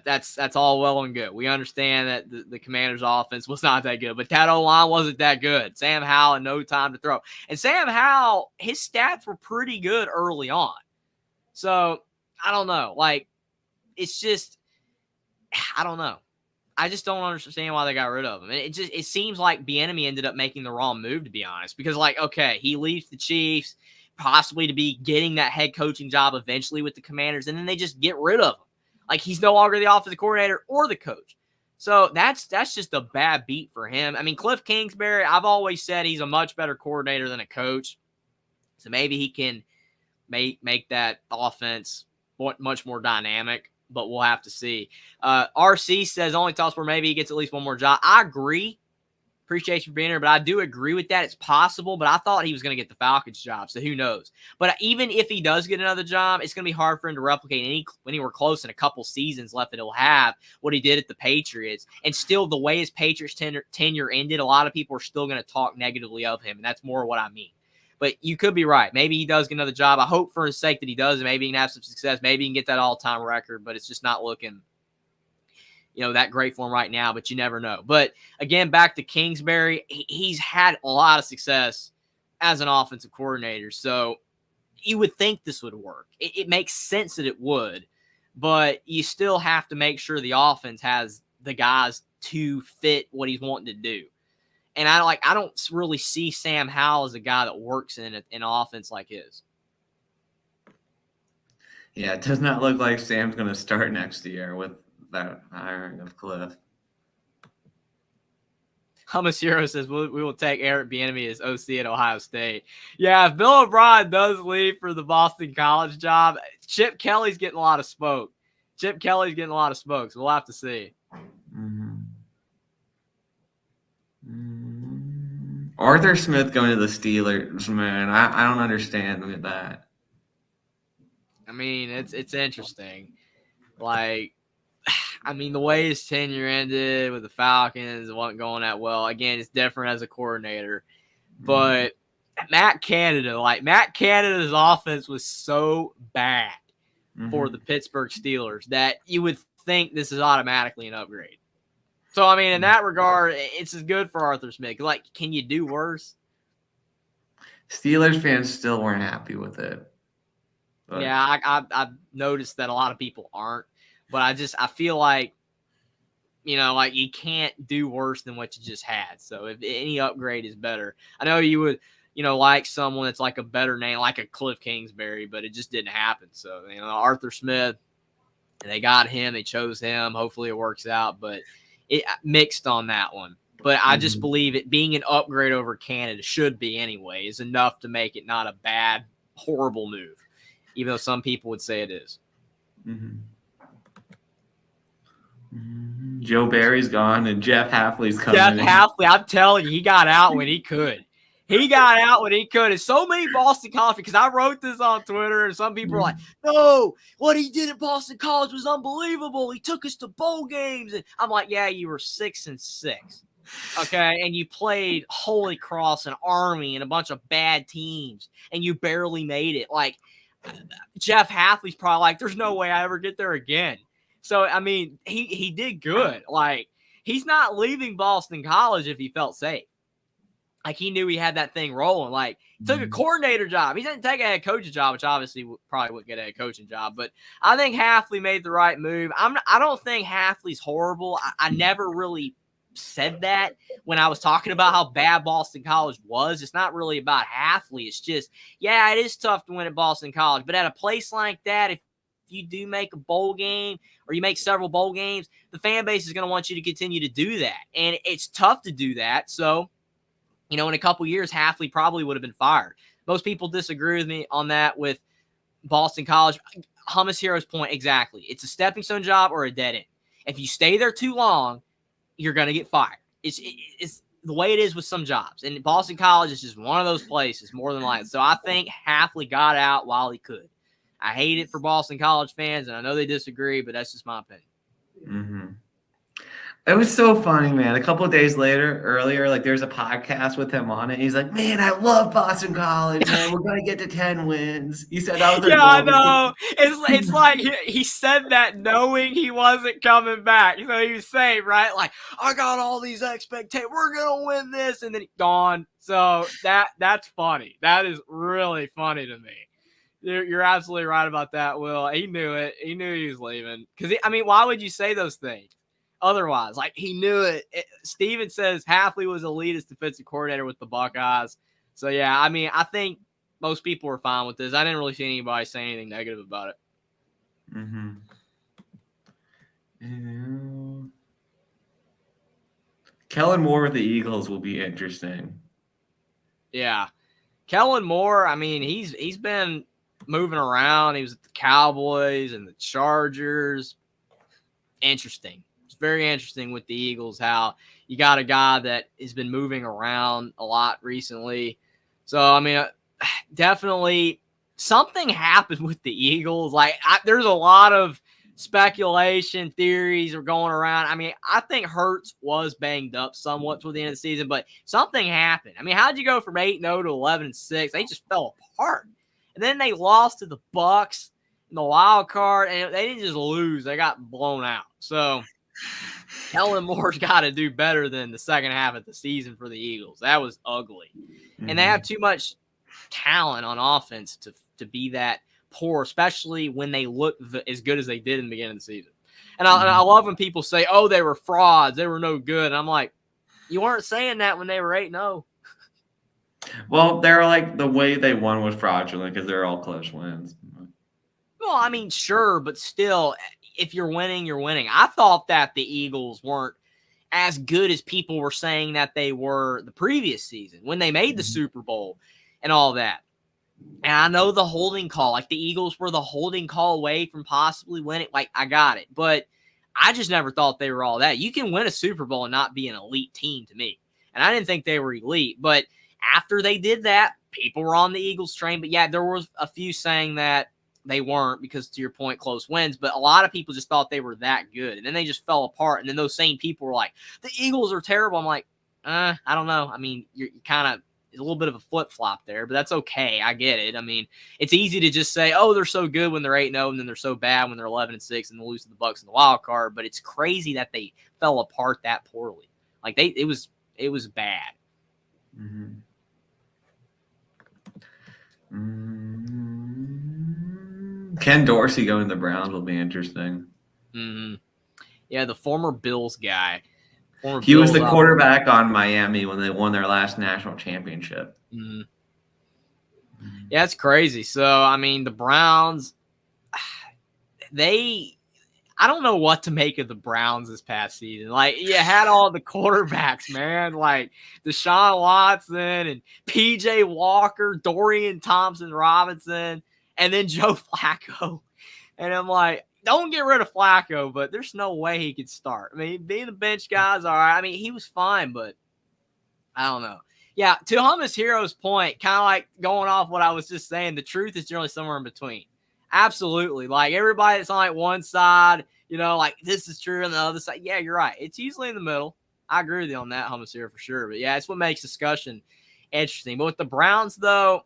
That's all well and good. We understand that the Commanders' offense was not that good, but that O-line wasn't that good. Sam Howell had no time to throw, and Sam Howell, his stats were pretty good early on. So I don't know. Like, it's just, I don't know. I just don't understand why they got rid of him. And it seems like Bieniemy ended up making the wrong move, to be honest, because like, okay, he leaves the Chiefs possibly to be getting that head coaching job eventually with the Commanders, and then they just get rid of him. Like he's no longer the offensive coordinator or the coach. So that's just a bad beat for him. I mean, Cliff Kingsbury, I've always said he's a much better coordinator than a coach. So maybe he can make that offense much more dynamic. But we'll have to see. RC says only thoughts where maybe he gets at least one more job. I agree. Appreciate you being here, but I do agree with that. It's possible, but I thought he was going to get the Falcons job, so who knows? But even if he does get another job, it's going to be hard for him to replicate anywhere close in a couple seasons left that he'll have what he did at the Patriots. And still, the way his Patriots tenure ended, a lot of people are still going to talk negatively of him, and that's more what I mean. But you could be right. Maybe he does get another job. I hope for his sake that he does, and maybe he can have some success. Maybe he can get that all-time record, but it's just not looking, that great for him right now, but you never know. But again, back to Kingsbury, he's had a lot of success as an offensive coordinator. So you would think this would work. It makes sense that it would, but you still have to make sure the offense has the guys to fit what he's wanting to do. And I don't really see Sam Howell as a guy that works in an offense like his. Yeah, it does not look like Sam's going to start next year with that hiring of Cliff. Hummus Hero says we will take Eric Bieniemy as OC at Ohio State. Yeah, if Bill O'Brien does leave for the Boston College job, Chip Kelly's getting a lot of smoke. So we'll have to see. Arthur Smith going to the Steelers, man. I don't understand that. I mean, it's interesting. Like, I mean, the way his tenure ended with the Falcons wasn't going that well. Again, it's different as a coordinator. But Matt Canada's offense was so bad for the Pittsburgh Steelers that you would think this is automatically an upgrade. So, I mean, in that regard, it's as good for Arthur Smith. Like, can you do worse? Steelers fans still weren't happy with it. But. Yeah, I've noticed that a lot of people aren't. But I feel like, like you can't do worse than what you just had. So if any upgrade is better. I know you would, like someone that's like a better name, like a Cliff Kingsbury, but it just didn't happen. So, Arthur Smith, they got him. They chose him. Hopefully it works out. But it mixed on that one. But I just believe it being an upgrade over Canada should be anyway is enough to make it not a bad, horrible move, even though some people would say it is. Joe Barry's gone and Jeff Hafley's coming. Hafley, I'm telling you, he got out when he could. He got out when he could. And so many Boston College, because I wrote this on Twitter, and some people are like, no, what he did at Boston College was unbelievable. He took us to bowl games. And I'm like, yeah, you were 6-6. Okay. And you played Holy Cross and Army and a bunch of bad teams, and you barely made it. Like, Jeff Hafley's probably like, there's no way I ever get there again. So, I mean, he did good. Like, he's not leaving Boston College if he felt safe. Like, he knew he had that thing rolling. Like, took a coordinator job. He didn't take a head coaching job, which obviously probably wouldn't get a head coaching job. But I think Hafley made the right move. I don't think Hafley's horrible. I never really said that when I was talking about how bad Boston College was. It's not really about Hafley. It's just, yeah, it is tough to win at Boston College. But at a place like that, if you do make a bowl game or you make several bowl games, the fan base is going to want you to continue to do that. And it's tough to do that. So, in a couple years, Hafley probably would have been fired. Most people disagree with me on that with Boston College. Hummus Hero's point, exactly. It's a stepping stone job or a dead end. If you stay there too long, you're going to get fired. It's the way it is with some jobs. And Boston College is just one of those places, more than likely. So I think Hafley got out while he could. I hate it for Boston College fans, and I know they disagree, but that's just my opinion. Mm-hmm. It was so funny, man. A couple of days earlier, like there's a podcast with him on it. He's like, man, I love Boston College, man. We're going to get to 10 wins. He said that was yeah, I know. It's like he said that knowing he wasn't coming back. So he was saying, right, like, I got all these expectations. We're going to win this. And then he gone. So that's funny. That is really funny to me. You're absolutely right about that, Will. He knew it. He knew he was leaving. Because, why would you say those things? Otherwise, like, he knew it. Steven says Hafley was the elitist defensive coordinator with the Buckeyes. So, yeah, I think most people were fine with this. I didn't really see anybody say anything negative about it. Mm-hmm. Yeah. Kellen Moore with the Eagles will be interesting. Yeah. Kellen Moore, he's been moving around. He was at the Cowboys and the Chargers. Interesting. Very interesting with the Eagles, how you got a guy that has been moving around a lot recently. So, definitely something happened with the Eagles. Like, there's a lot of speculation, theories are going around. I think Hurts was banged up somewhat toward the end of the season, but something happened. How'd you go from 8-0 to 11-6? They just fell apart. And then they lost to the Bucs in the wild card, and they didn't just lose. They got blown out. So Kellen Moore's got to do better than the second half of the season for the Eagles. That was ugly. Mm-hmm. And they have too much talent on offense to be that poor, especially when they look as good as they did in the beginning of the season. And I love when people say, oh, they were frauds. They were no good. And I'm like, you weren't saying that when they were 8-0. Well, they're like, the way they won was fraudulent because they're all close wins. Well, sure, but still, if you're winning, you're winning. I thought that the Eagles weren't as good as people were saying that they were the previous season when they made the Super Bowl and all that. And I know the holding call, like the Eagles were the holding call away from possibly winning. Like, I got it. But I just never thought they were all that. You can win a Super Bowl and not be an elite team to me. And I didn't think they were elite. But after they did that, people were on the Eagles train. But yeah, there was a few saying that they weren't because, to your point, close wins. But a lot of people just thought they were that good. And then they just fell apart. And then those same people were like, the Eagles are terrible. I'm like, I don't know. You're kind of a little bit of a flip-flop there, but that's okay. I get it. It's easy to just say, oh, they're so good when they're 8-0, and then they're so bad when they're 11-6 and they lose to the Bucs in the wild card. But it's crazy that they fell apart that poorly. Like, it was bad. Mm-hmm. Ken Dorsey going to the Browns will be interesting. Mm-hmm. Yeah, the former Bills guy. He was the quarterback on Miami when they won their last national championship. Mm-hmm. Yeah, it's crazy. So, the Browns, I don't know what to make of the Browns this past season. Like, you had all the quarterbacks, man, like Deshaun Watson and P.J. Walker, Dorian Thompson-Robinson, and then Joe Flacco. And I'm like, don't get rid of Flacco, but there's no way he could start. Being the bench guy's all right. He was fine, but I don't know. Yeah, to Hummus Hero's point, kind of like going off what I was just saying, the truth is generally somewhere in between. Absolutely. Like everybody that's on like one side, like this is true, and the other side, yeah, you're right. It's usually in the middle. I agree with you on that, Hummus Hero, for sure. But yeah, it's what makes discussion interesting. But with the Browns, though,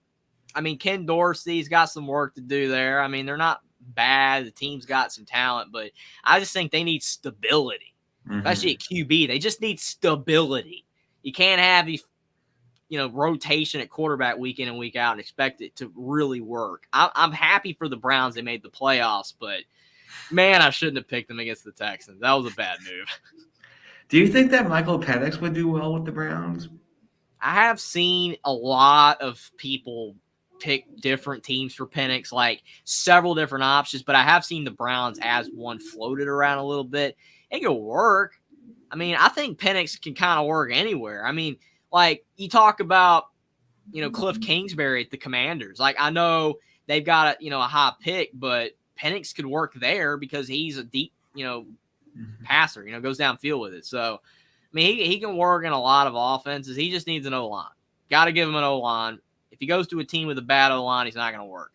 I mean, Ken Dorsey's got some work to do there. I mean, they're not bad. The team's got some talent, but I just think they need stability, especially at QB. They just need stability. You can't have these rotation at quarterback week in and week out and expect it to really work. I'm happy for the Browns. They made the playoffs, but man, I shouldn't have picked them against the Texans. That was a bad move. Do you think that Michael Penix would do well with the Browns? I have seen a lot of people pick different teams for Penix, like several different options, but I have seen the Browns as one floated around a little bit. It could work. I mean, I think Penix can kind of work anywhere. I mean, like you talk about, Cliff Kingsbury at the Commanders. Like I know they've got a high pick, but Penix could work there because he's a deep, passer. Goes downfield with it. So, I mean, he can work in a lot of offenses. He just needs an O-line. Got to give him an O-line. If he goes to a team with a bad O-line, he's not going to work.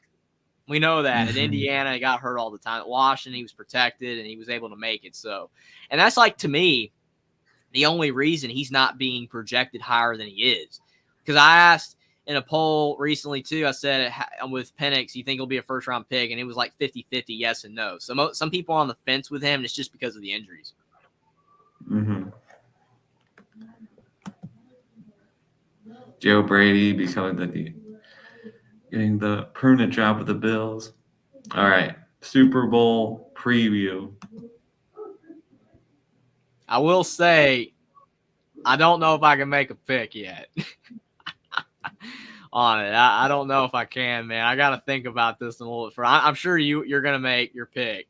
We know that. At Indiana, he got hurt all the time. At Washington, he was protected, and he was able to make it. So, and that's like, to me, the only reason he's not being projected higher than he is. Because I asked in a poll recently, too, I said, with Penix, you think he'll be a first-round pick? And it was like 50-50 yes and no. So some people are on the fence with him, and it's just because of the injuries. Mm-hmm. Joe Brady getting the permanent job with the Bills. All right, Super Bowl preview. I will say, I don't know if I can make a pick yet on it. I don't know if I can, man. I got to think about this a little bit. I'm sure you're going to make your pick.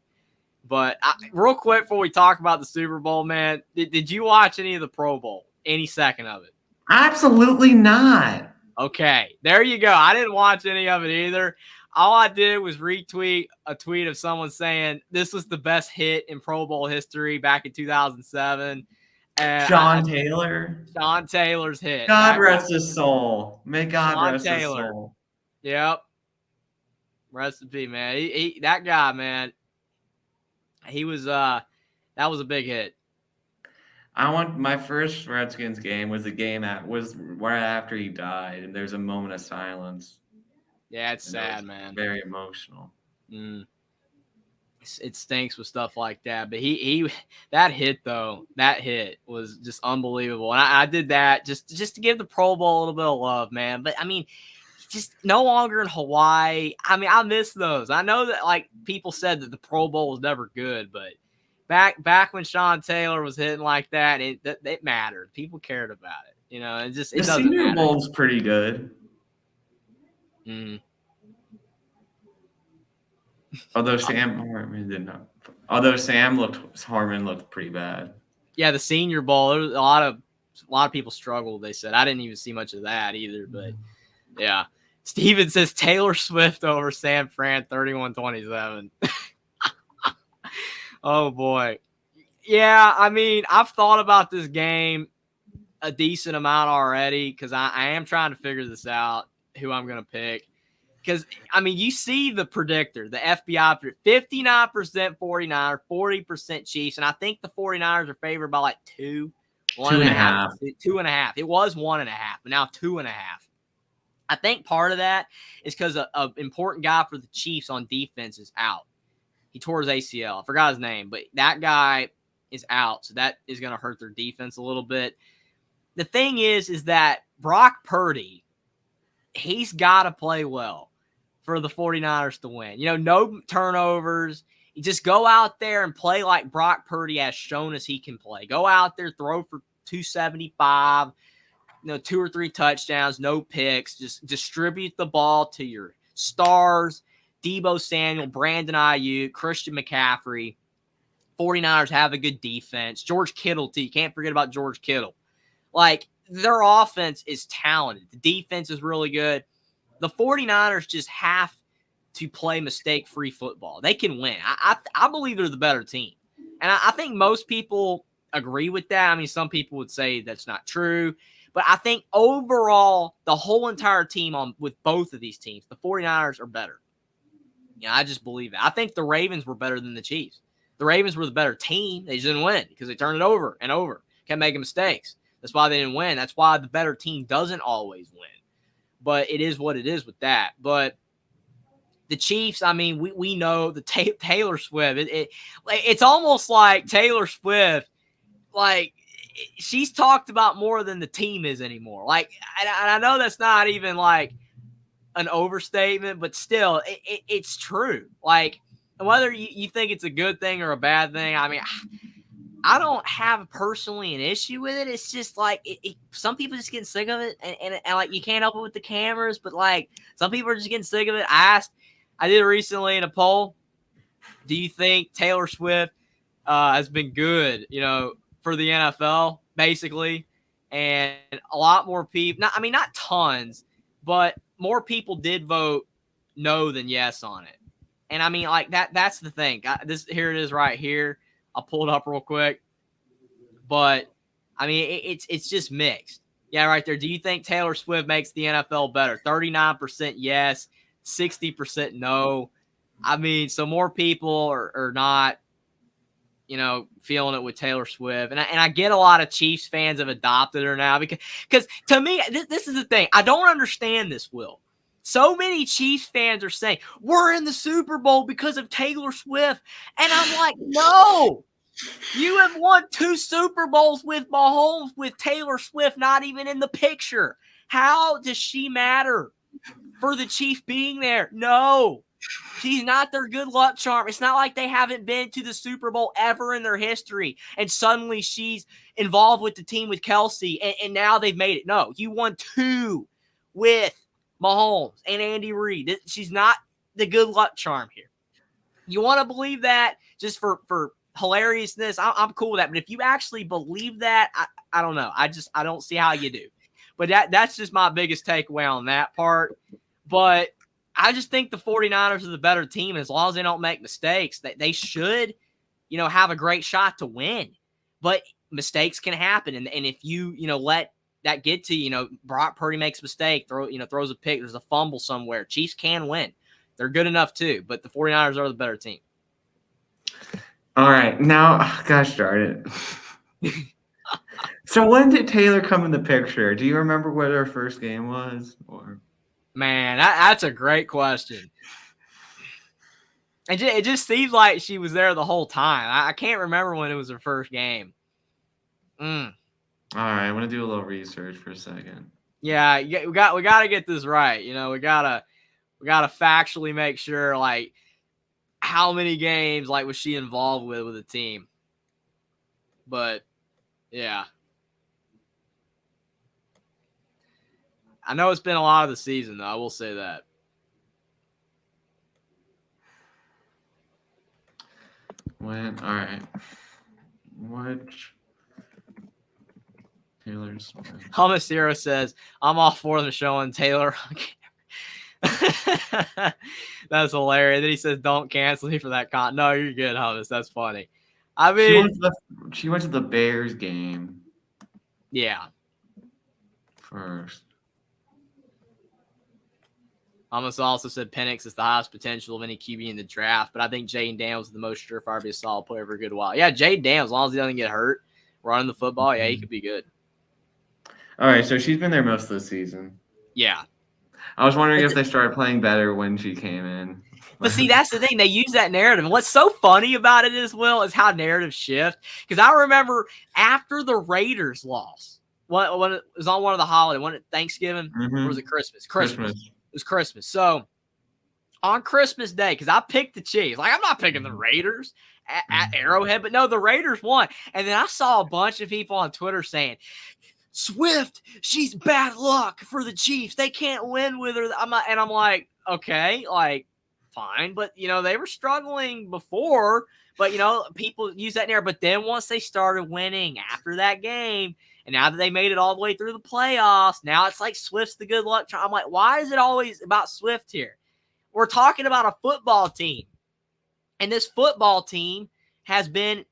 But real quick before we talk about the Super Bowl, man, did you watch any of the Pro Bowl? Any second of it? Absolutely not. Okay, there you go. I didn't watch any of it either. All I did was retweet a tweet of someone saying this was the best hit in Pro Bowl history back in 2007. And Sean Taylor. Sean Taylor's hit. God rest his soul. May God Sean rest Taylor. his soul. Yep. Recipe, man. He that guy, man. He was that was a big hit. My first Redskins game was was right after he died, and there's a moment of silence. Yeah, it's sad, man. Very emotional. It stinks with stuff like that, but he that hit was just unbelievable, and I did that just to give the Pro Bowl a little bit of love, man. But I mean, just no longer in Hawaii. I mean, I miss those. I know that like people said that the Pro Bowl was never good, but back when Sean Taylor was hitting like that, it mattered. People cared about it. It the Senior Bowl's pretty good. Although Sam Hartman did not. Although Hartman looked pretty bad. Yeah, the Senior Bowl. There was a lot of people struggled. They said I didn't even see much of that either. But yeah, Steven says Taylor Swift over San Fran 31-27. Oh boy, yeah. I mean, I've thought about this game a decent amount already because I am trying to figure this out who I'm gonna pick. Because, I mean, you see the predictor, the FBI, 59% 49er, 40% Chiefs, and I think the 49ers are favored by like 2. 2.5. 2.5. It was 1.5, but now 2.5. I think part of that is because an important guy for the Chiefs on defense is out. He tore his ACL. I forgot his name, but that guy is out, so that is going to hurt their defense a little bit. The thing is that Brock Purdy, he's got to play well for the 49ers to win. No turnovers. You just go out there and play like Brock Purdy has shown us he can play. Go out there, throw for 275, 2 or 3 touchdowns, no picks. Just distribute the ball to your stars, Deebo Samuel, Brandon Ayuk, Christian McCaffrey. 49ers have a good defense. George Kittle, too. You can't forget about George Kittle. Like, their offense is talented. The defense is really good. The 49ers just have to play mistake-free football. They can win. I believe they're the better team. And I think most people agree with that. I mean, some people would say that's not true. But I think overall, the whole entire team with both of these teams, the 49ers are better. I just believe it. I think the Ravens were better than the Chiefs. The Ravens were the better team. They just didn't win because they turned it over and over, kept making mistakes. That's why they didn't win. That's why the better team doesn't always win. But it is what it is with that. But the Chiefs, I mean, we know the Taylor Swift. It's almost like Taylor Swift, like, she's talked about more than the team is anymore. Like, and I know that's not even like an overstatement, but still, it's true. Like, whether you think it's a good thing or a bad thing, I mean, I don't have personally an issue with it. It's just like some people just getting sick of it, and like you can't help it with the cameras, but like some people are just getting sick of it. I did recently in a poll. Do you think Taylor Swift has been good, for the NFL, basically? And a lot more people, not tons, but more people did vote no than yes on it. And I mean, like that's the thing. Here it is right here. I'll pull it up real quick. But I mean, it's just mixed. Yeah, right there. Do you think Taylor Swift makes the NFL better? 39% yes, 60% no. I mean, so more people are not, feeling it with Taylor Swift. And I get a lot of Chiefs fans have adopted her now because to me, this is the thing. I don't understand this, Will. So many Chiefs fans are saying, we're in the Super Bowl because of Taylor Swift. And I'm like, no. You have won 2 Super Bowls with Mahomes with Taylor Swift not even in the picture. How does she matter for the Chiefs being there? No. She's not their good luck charm. It's not like they haven't been to the Super Bowl ever in their history, and suddenly she's involved with the team with Kelsey, and now they've made it. No, you won 2 with Mahomes and Andy Reid. She's not the good luck charm here. You want to believe that just for hilariousness, I'm cool with that. But if you actually believe that, I don't know. I don't see how you do. But that's just my biggest takeaway on that part. But I just think the 49ers are the better team. As long as they don't make mistakes, they should, have a great shot to win. But mistakes can happen. And if you, let that get to you, Brock Purdy makes a mistake, throws a pick, there's a fumble somewhere. Chiefs can win. They're good enough too. But the 49ers are the better team. All right. Now, gosh darn it. So when did Taylor come in the picture? Do you remember what her first game was? Or man, that's a great question. It just seems like she was there the whole time. I can't remember when it was her first game. All right, I'm gonna do a little research for a second. Yeah, we got to get this right. We gotta factually make sure like how many games like was she involved with the team. But yeah. I know it's been a lot of the season, though. I will say that. When? All right. Which Taylor Swift? Hummus Zero says, I'm all for them showing Taylor. That's hilarious. Then he says, don't cancel me for that con. No, you're good, Hummus. That's funny. I mean, she went to the Bears game. Yeah. First. Almost also said Penix is the highest potential of any QB in the draft, but I think Jayden Daniels is the most surefire to be a solid player for a good while. Yeah, Jayden Daniels, as long as he doesn't get hurt running the football, yeah, he could be good. All right, so she's been there most of the season. Yeah. I was wondering if they started playing better when she came in. But see, that's the thing. They use that narrative. And what's so funny about it as well is how narratives shift. Because I remember after the Raiders lost, when it was on one of the holidays, when it Thanksgiving, or was it Christmas? Christmas. It was Christmas. So on Christmas Day, because I picked the Chiefs. Like, I'm not picking the Raiders at Arrowhead, but no, the Raiders won. And then I saw a bunch of people on Twitter saying, Swift, she's bad luck for the Chiefs. They can't win with her. I'm like, okay, like, fine. But, they were struggling before. But, people use that narrative. But then once they started winning after that game, and now that they made it all the way through the playoffs, now it's like Swift's the good luck charm. I'm like, why is it always about Swift here? We're talking about a football team. And this football team has been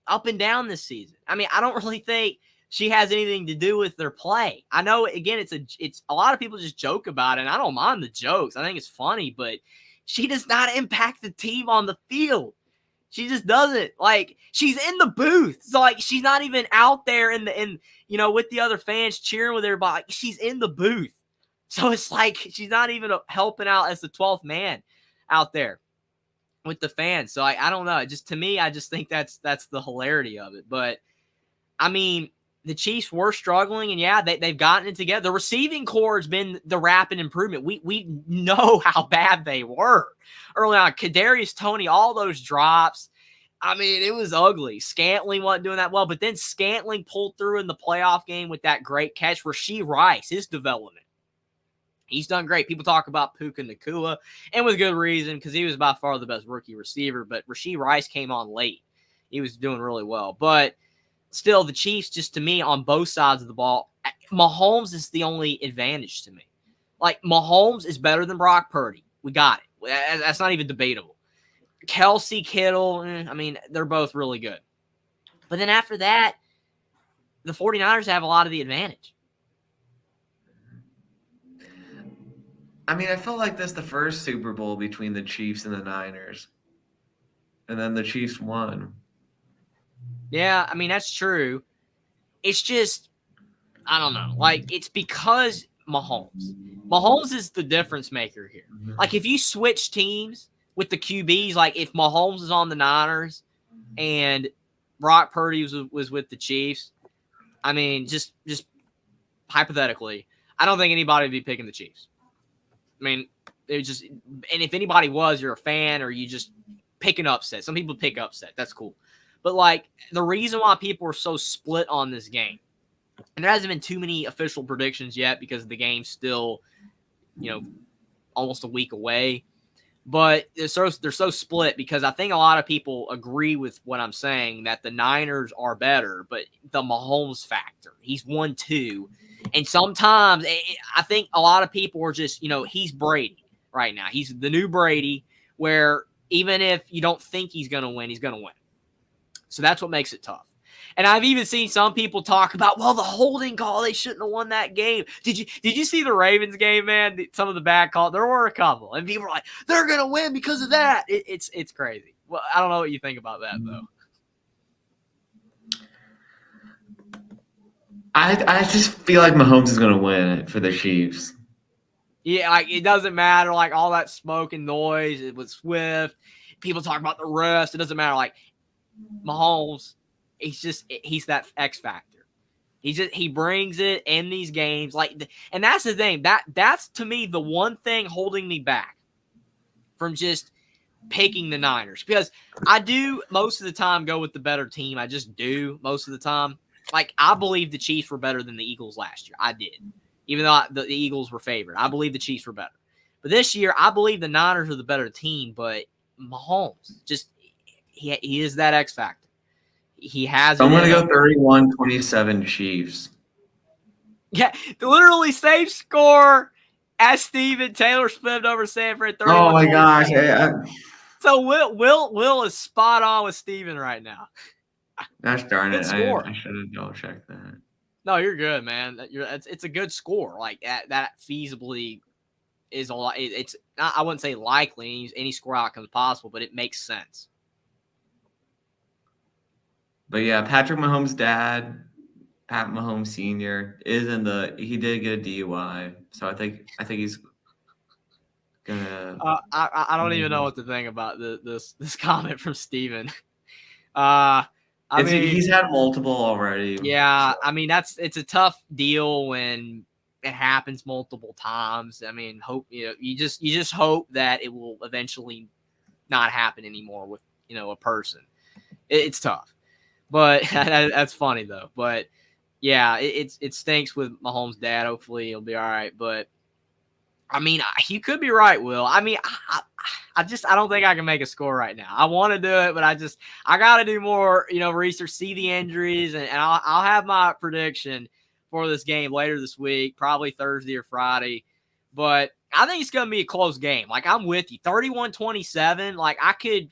up and down this season. I mean, I don't really think she has anything to do with their play. I know, again, it's a lot of people just joke about it, and I don't mind the jokes. I think it's funny, but she does not impact the team on the field. She just doesn't. Like, she's in the booth. So, like, she's not even out there with the other fans cheering with everybody. Like, she's in the booth. So it's like she's not even helping out as the 12th man out there with the fans. So I don't know. Just to me, I just think that's the hilarity of it. But I mean, the Chiefs were struggling, and yeah, they've gotten it together. The receiving core has been the rapid improvement. We know how bad they were early on. Kadarius Toney, all those drops. I mean, it was ugly. Scantling wasn't doing that well, but then Scantling pulled through in the playoff game with that great catch. Rashee Rice, his development. He's done great. People talk about Puka Nacua, and with good reason, because he was by far the best rookie receiver, but Rashee Rice came on late. He was doing really well. But still, the Chiefs, just to me, on both sides of the ball, Mahomes is the only advantage to me. Like, Mahomes is better than Brock Purdy. We got it. That's not even debatable. Kelsey, Kittle, I mean, they're both really good. But then after that, the 49ers have a lot of the advantage. I mean, I felt like this the first Super Bowl between the Chiefs and the Niners. And then the Chiefs won. Yeah, I mean, that's true. It's just, I don't know. Like, it's because Mahomes. Mahomes is the difference maker here. Like, if you switch teams with the QBs, like if Mahomes is on the Niners and Brock Purdy was with the Chiefs, I mean, just hypothetically, I don't think anybody would be picking the Chiefs. I mean, and if anybody was, you're a fan or you just pick an upset. Some people pick upset. That's cool. But, like, the reason why people are so split on this game, and there hasn't been too many official predictions yet because the game's still, almost a week away. But they're so split because I think a lot of people agree with what I'm saying, that the Niners are better, but the Mahomes factor, he's 1-2. And sometimes I think a lot of people are just, he's Brady right now. He's the new Brady, where even if you don't think he's going to win, he's going to win. So that's what makes it tough. And I've even seen some people talk about, well, the holding call, they shouldn't have won that game. Did you see the Ravens game, man? Some of the bad calls, there were a couple. And people were like, they're going to win because of that. It's crazy. Well, I don't know what you think about that, though. I just feel like Mahomes is going to win for the Chiefs. Yeah, like, it doesn't matter. Like, all that smoke and noise, it was Swift. People talk about the rest. It doesn't matter. Like, Mahomes, he's that X factor. He brings it in these games. Like, and that's the thing. That's to me the one thing holding me back from just picking the Niners, because I do most of the time go with the better team. I just do most of the time. Like, I believe the Chiefs were better than the Eagles last year. I did. Even though the Eagles were favored. I believe the Chiefs were better. But this year, I believe the Niners are the better team, but Mahomes, just he is that X factor. He has. I'm going to go 31-27 Chiefs. Yeah, literally same score as Steven. Taylor flipped over Sanford. Oh, my gosh. So Will is spot on with Steven right now. Gosh darn it. I should have double-checked that. No, you're good, man. It's a good score. Like, that feasibly is a lot. It's not, I wouldn't say likely any score outcome is possible, but it makes sense. But yeah, Patrick Mahomes' dad, Pat Mahomes Sr., he did get a DUI. So I think he's gonna. I don't even know what to think about this comment from Steven. He's had multiple already. Yeah, I mean, it's a tough deal when it happens multiple times. I mean, you just hope that it will eventually not happen anymore with a person. It's tough, but that's funny though. But yeah, it stinks with Mahomes' dad. Hopefully he'll be all right. But I mean, you could be right, Will. I mean, I don't think I can make a score right now. I want to do it, but I got to do more, research, see the injuries, and I'll have my prediction for this game later this week, probably Thursday or Friday. But I think it's going to be a close game. Like, I'm with you. 31-27. Like, I could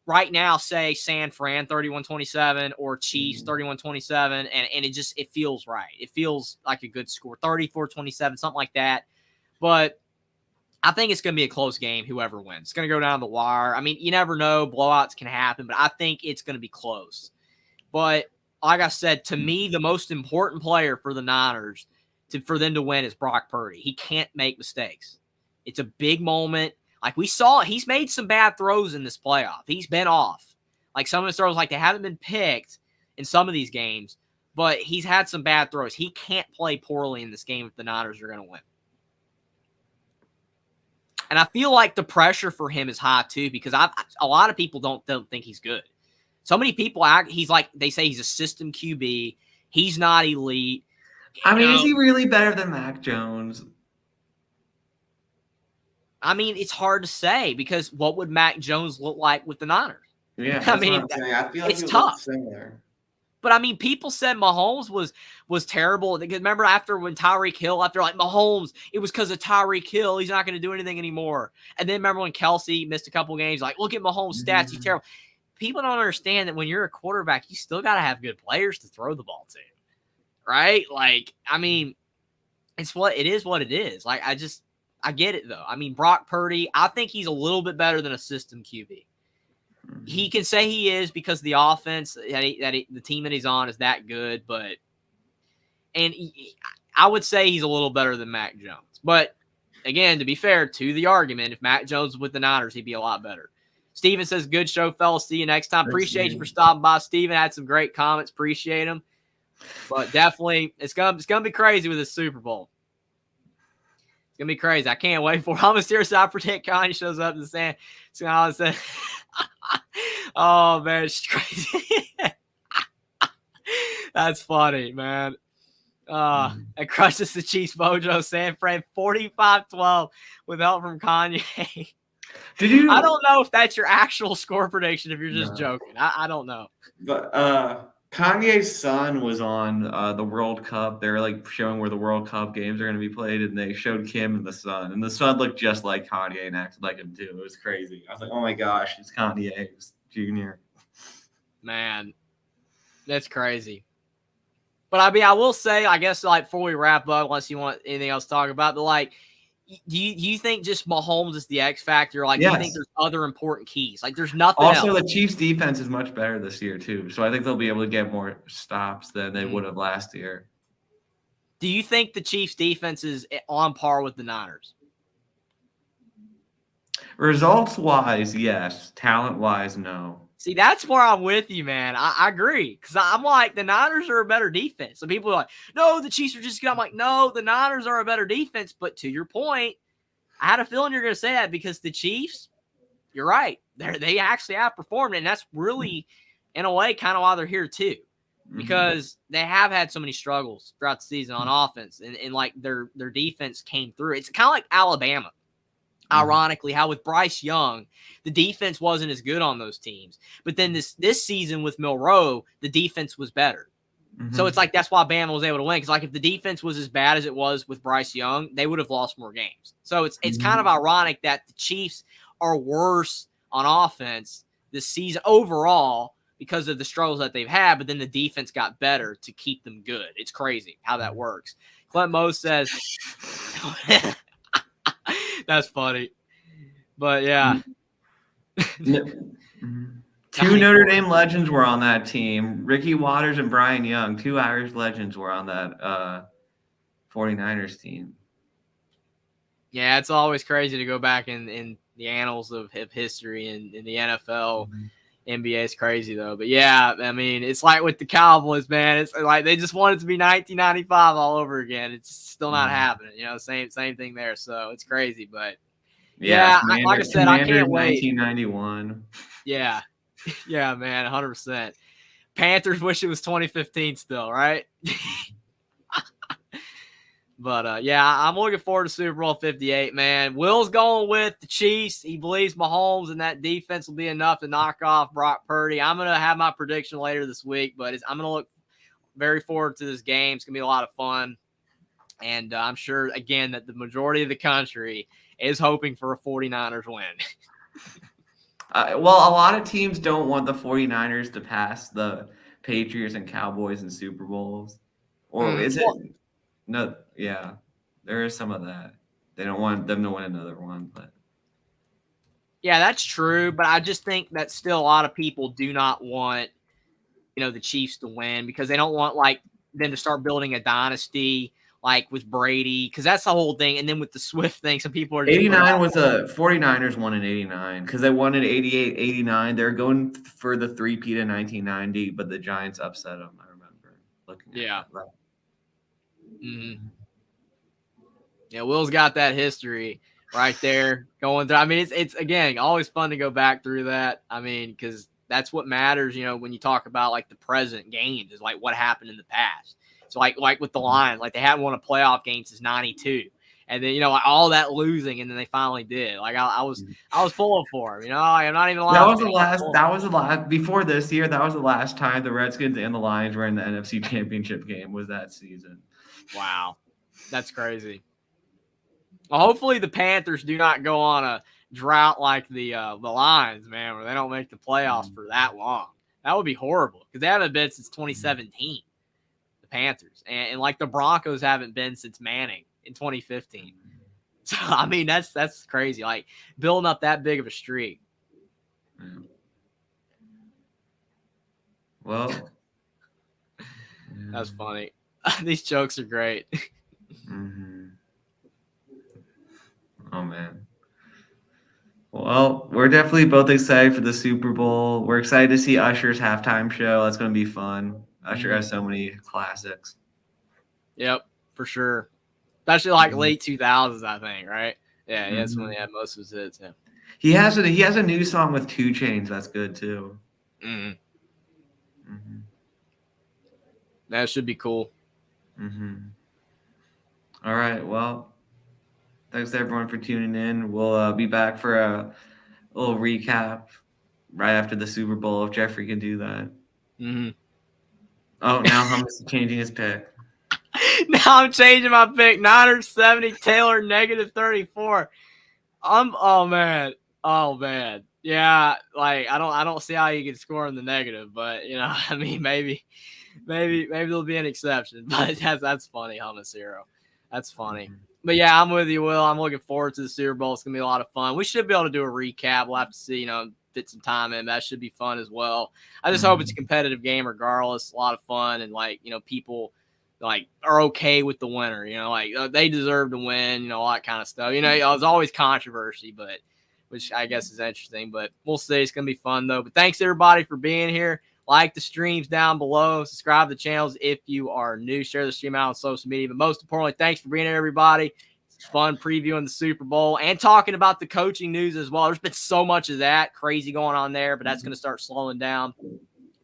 right now say San Fran 31-27 or Chiefs 31-27, and it feels right. It feels like a good score, 34-27, something like that. But I think it's going to be a close game, whoever wins. It's going to go down the wire. I mean, you never know. Blowouts can happen, but I think it's going to be close. But like I said, to me, the most important player for the Niners for them to win is Brock Purdy. He can't make mistakes. It's a big moment. Like we saw, he's made some bad throws in this playoff. He's been off. Like some of his throws, like they haven't been picked in some of these games, but he's had some bad throws. He can't play poorly in this game if the Niners are going to win. And I feel like the pressure for him is high too, because a lot of people don't think he's good. So many people he's like, they say he's a system QB. He's not elite. I mean, is he really better than Mac Jones? I mean, it's hard to say because what would Mac Jones look like with the Niners? Yeah, I mean, I feel like it's tough. Similar. But I mean, people said Mahomes was terrible. Because remember after when Tyreek Hill, after like Mahomes, it was because of Tyreek Hill. He's not going to do anything anymore. And then remember when Kelsey missed a couple games, like look at Mahomes' stats, he's terrible. People don't understand that when you're a quarterback, you still got to have good players to throw the ball to, right? Like, I mean, it is what it is. Like, I get it though. I mean, Brock Purdy, I think he's a little bit better than a system QB. He can say he is because the offense the team that he's on is that good, I would say he's a little better than Mac Jones. But again, to be fair to the argument, if Mac Jones was with the Niners, he'd be a lot better. Steven says, good show, fellas. See you next time. Appreciate you for stopping by. Steven had some great comments. Appreciate them. But definitely, it's gonna be crazy with this Super Bowl. It's gonna be crazy. I can't wait for it. I'm serious. I predict Kanye shows up in the stand. So I said, oh man, it's crazy. That's funny, man. It crushes the Chiefs mojo. San Fran 45-12 with help from Kanye. I don't know if that's your actual score prediction, if you're just joking. I don't know. But Kanye's son was on the World Cup. They were like showing where the World Cup games are going to be played, and they showed Kim and the son looked just like Kanye and acted like him too. It was crazy. I was like, oh my gosh, it's Kanye Jr. Man, that's crazy. But I mean, I will say, I guess, like before we wrap up, unless you want anything else to talk about, but like, do you think just Mahomes is the X factor? Like, yes. Do you think there's other important keys? Like, there's nothing else. Also, the Chiefs' defense is much better this year too, so I think they'll be able to get more stops than they would have last year. Do you think the Chiefs' defense is on par with the Niners? Results-wise, yes. Talent-wise, no. See, that's where I'm with you, man. I agree. Because I'm like, the Niners are a better defense. So people are like, no, the Chiefs are just good. I'm like, no, the Niners are a better defense. But to your point, I had a feeling you're going to say that because the Chiefs, you're right. They actually outperformed. And that's really, in a way, kind of why they're here too. Because they have had so many struggles throughout the season on offense. And like their defense came through. It's kind of like Alabama. Ironically, how with Bryce Young, the defense wasn't as good on those teams. But then this season with Milroe, the defense was better. So it's like that's why Bama was able to win. Because like if the defense was as bad as it was with Bryce Young, they would have lost more games. So it's kind of ironic that the Chiefs are worse on offense this season overall because of the struggles that they've had. But then the defense got better to keep them good. It's crazy how that works. Clint Moe says... That's funny. But, yeah. Two Notre Dame legends were on that team. Ricky Watters and Brian Young. Two Irish legends were on that 49ers team. Yeah, it's always crazy to go back in the annals of history in the NFL. NBA is crazy, though. But, yeah, I mean, it's like with the Cowboys, man. It's like they just want it to be 1995 all over again. It's still not happening. You know, same thing there. So it's crazy. But, yeah, like I said, I can't wait. 1991. Yeah. Yeah, man, 100%. Panthers wish it was 2015 still, right? But, yeah, I'm looking forward to Super Bowl 58, man. Will's going with the Chiefs. He believes Mahomes and that defense will be enough to knock off Brock Purdy. I'm going to have my prediction later this week, but I'm going to look very forward to this game. It's going to be a lot of fun. And I'm sure, again, that the majority of the country is hoping for a 49ers win. Well, a lot of teams don't want the 49ers to pass the Patriots and Cowboys in Super Bowls. Or is it? Well, No, yeah. There is some of that. They don't want them to win another one, but yeah, that's true. But I just think that still a lot of people do not want, the Chiefs to win because they don't want like them to start building a dynasty like with Brady because that's the whole thing. And then with the Swift thing, some people are just put 89 off. was a 49ers won in 89 because they won in 88, 89. They're going for the three-peat in 1990, but the Giants upset them. I remember looking at that. Mm-hmm. Yeah, Will's got that history right there going through. I mean, it's again always fun to go back through that. I mean, because that's what matters, when you talk about like the present games is like what happened in the past. So like with the Lions, like they hadn't won a playoff game since '92, and then like all that losing, and then they finally did. Like I was pulling for them. I'm not even lying. That was the last before this year. That was the last time the Redskins and the Lions were in the NFC Championship game. Was that season? Wow, that's crazy. Well, hopefully the Panthers do not go on a drought like the Lions, man, where they don't make the playoffs for that long. That would be horrible because they haven't been since 2017, the Panthers. And like the Broncos haven't been since Manning in 2015. So, I mean, that's crazy. Like building up that big of a streak. Yeah. Well, That's funny. These jokes are great. Mm-hmm. Oh, man. Well, we're definitely both excited for the Super Bowl. We're excited to see Usher's halftime show. That's going to be fun. Usher has so many classics. Yep, for sure. Especially like late 2000s, I think, right? Yeah, that's when he had most of his hits. Yeah. He has a new song with 2 Chainz. That's good too. Mm-hmm. That should be cool. All right. Well, thanks to everyone for tuning in. We'll be back for a little recap right after the Super Bowl if Jeffrey can do that. Mm-hmm. Oh, now Hummus is changing his pick. Now I'm changing my pick. 970 Taylor -34. Oh man. Yeah, like I don't see how you can score in the negative, but I mean maybe there'll be an exception. But that's funny, Hummus Hero. That's funny. But yeah, I'm with you, Will. I'm looking forward to the Super Bowl. It's gonna be a lot of fun. We should be able to do a recap. We'll have to see, fit some time in. That should be fun as well. I just hope it's a competitive game regardless. A lot of fun and people like are okay with the winner, they deserve to win, all that kind of stuff. There's always controversy, but which I guess is interesting, but we'll see. It's going to be fun though. But thanks everybody for being here. Like the streams down below, subscribe to the channels if you are new, share the stream out on social media. But most importantly, thanks for being here, everybody. It's fun previewing the Super Bowl and talking about the coaching news as well. There's been so much of that crazy going on there, but that's going to start slowing down.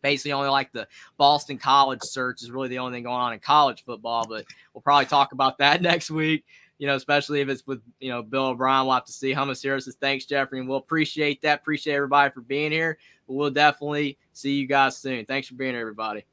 Basically, only like the Boston College search is really the only thing going on in college football, but we'll probably talk about that next week, especially if it's with, Bill O'Brien. We'll have to see. Hummus here says, thanks, Jeffrey, and we'll appreciate that. Appreciate everybody for being here. But we'll definitely see you guys soon. Thanks for being here, everybody.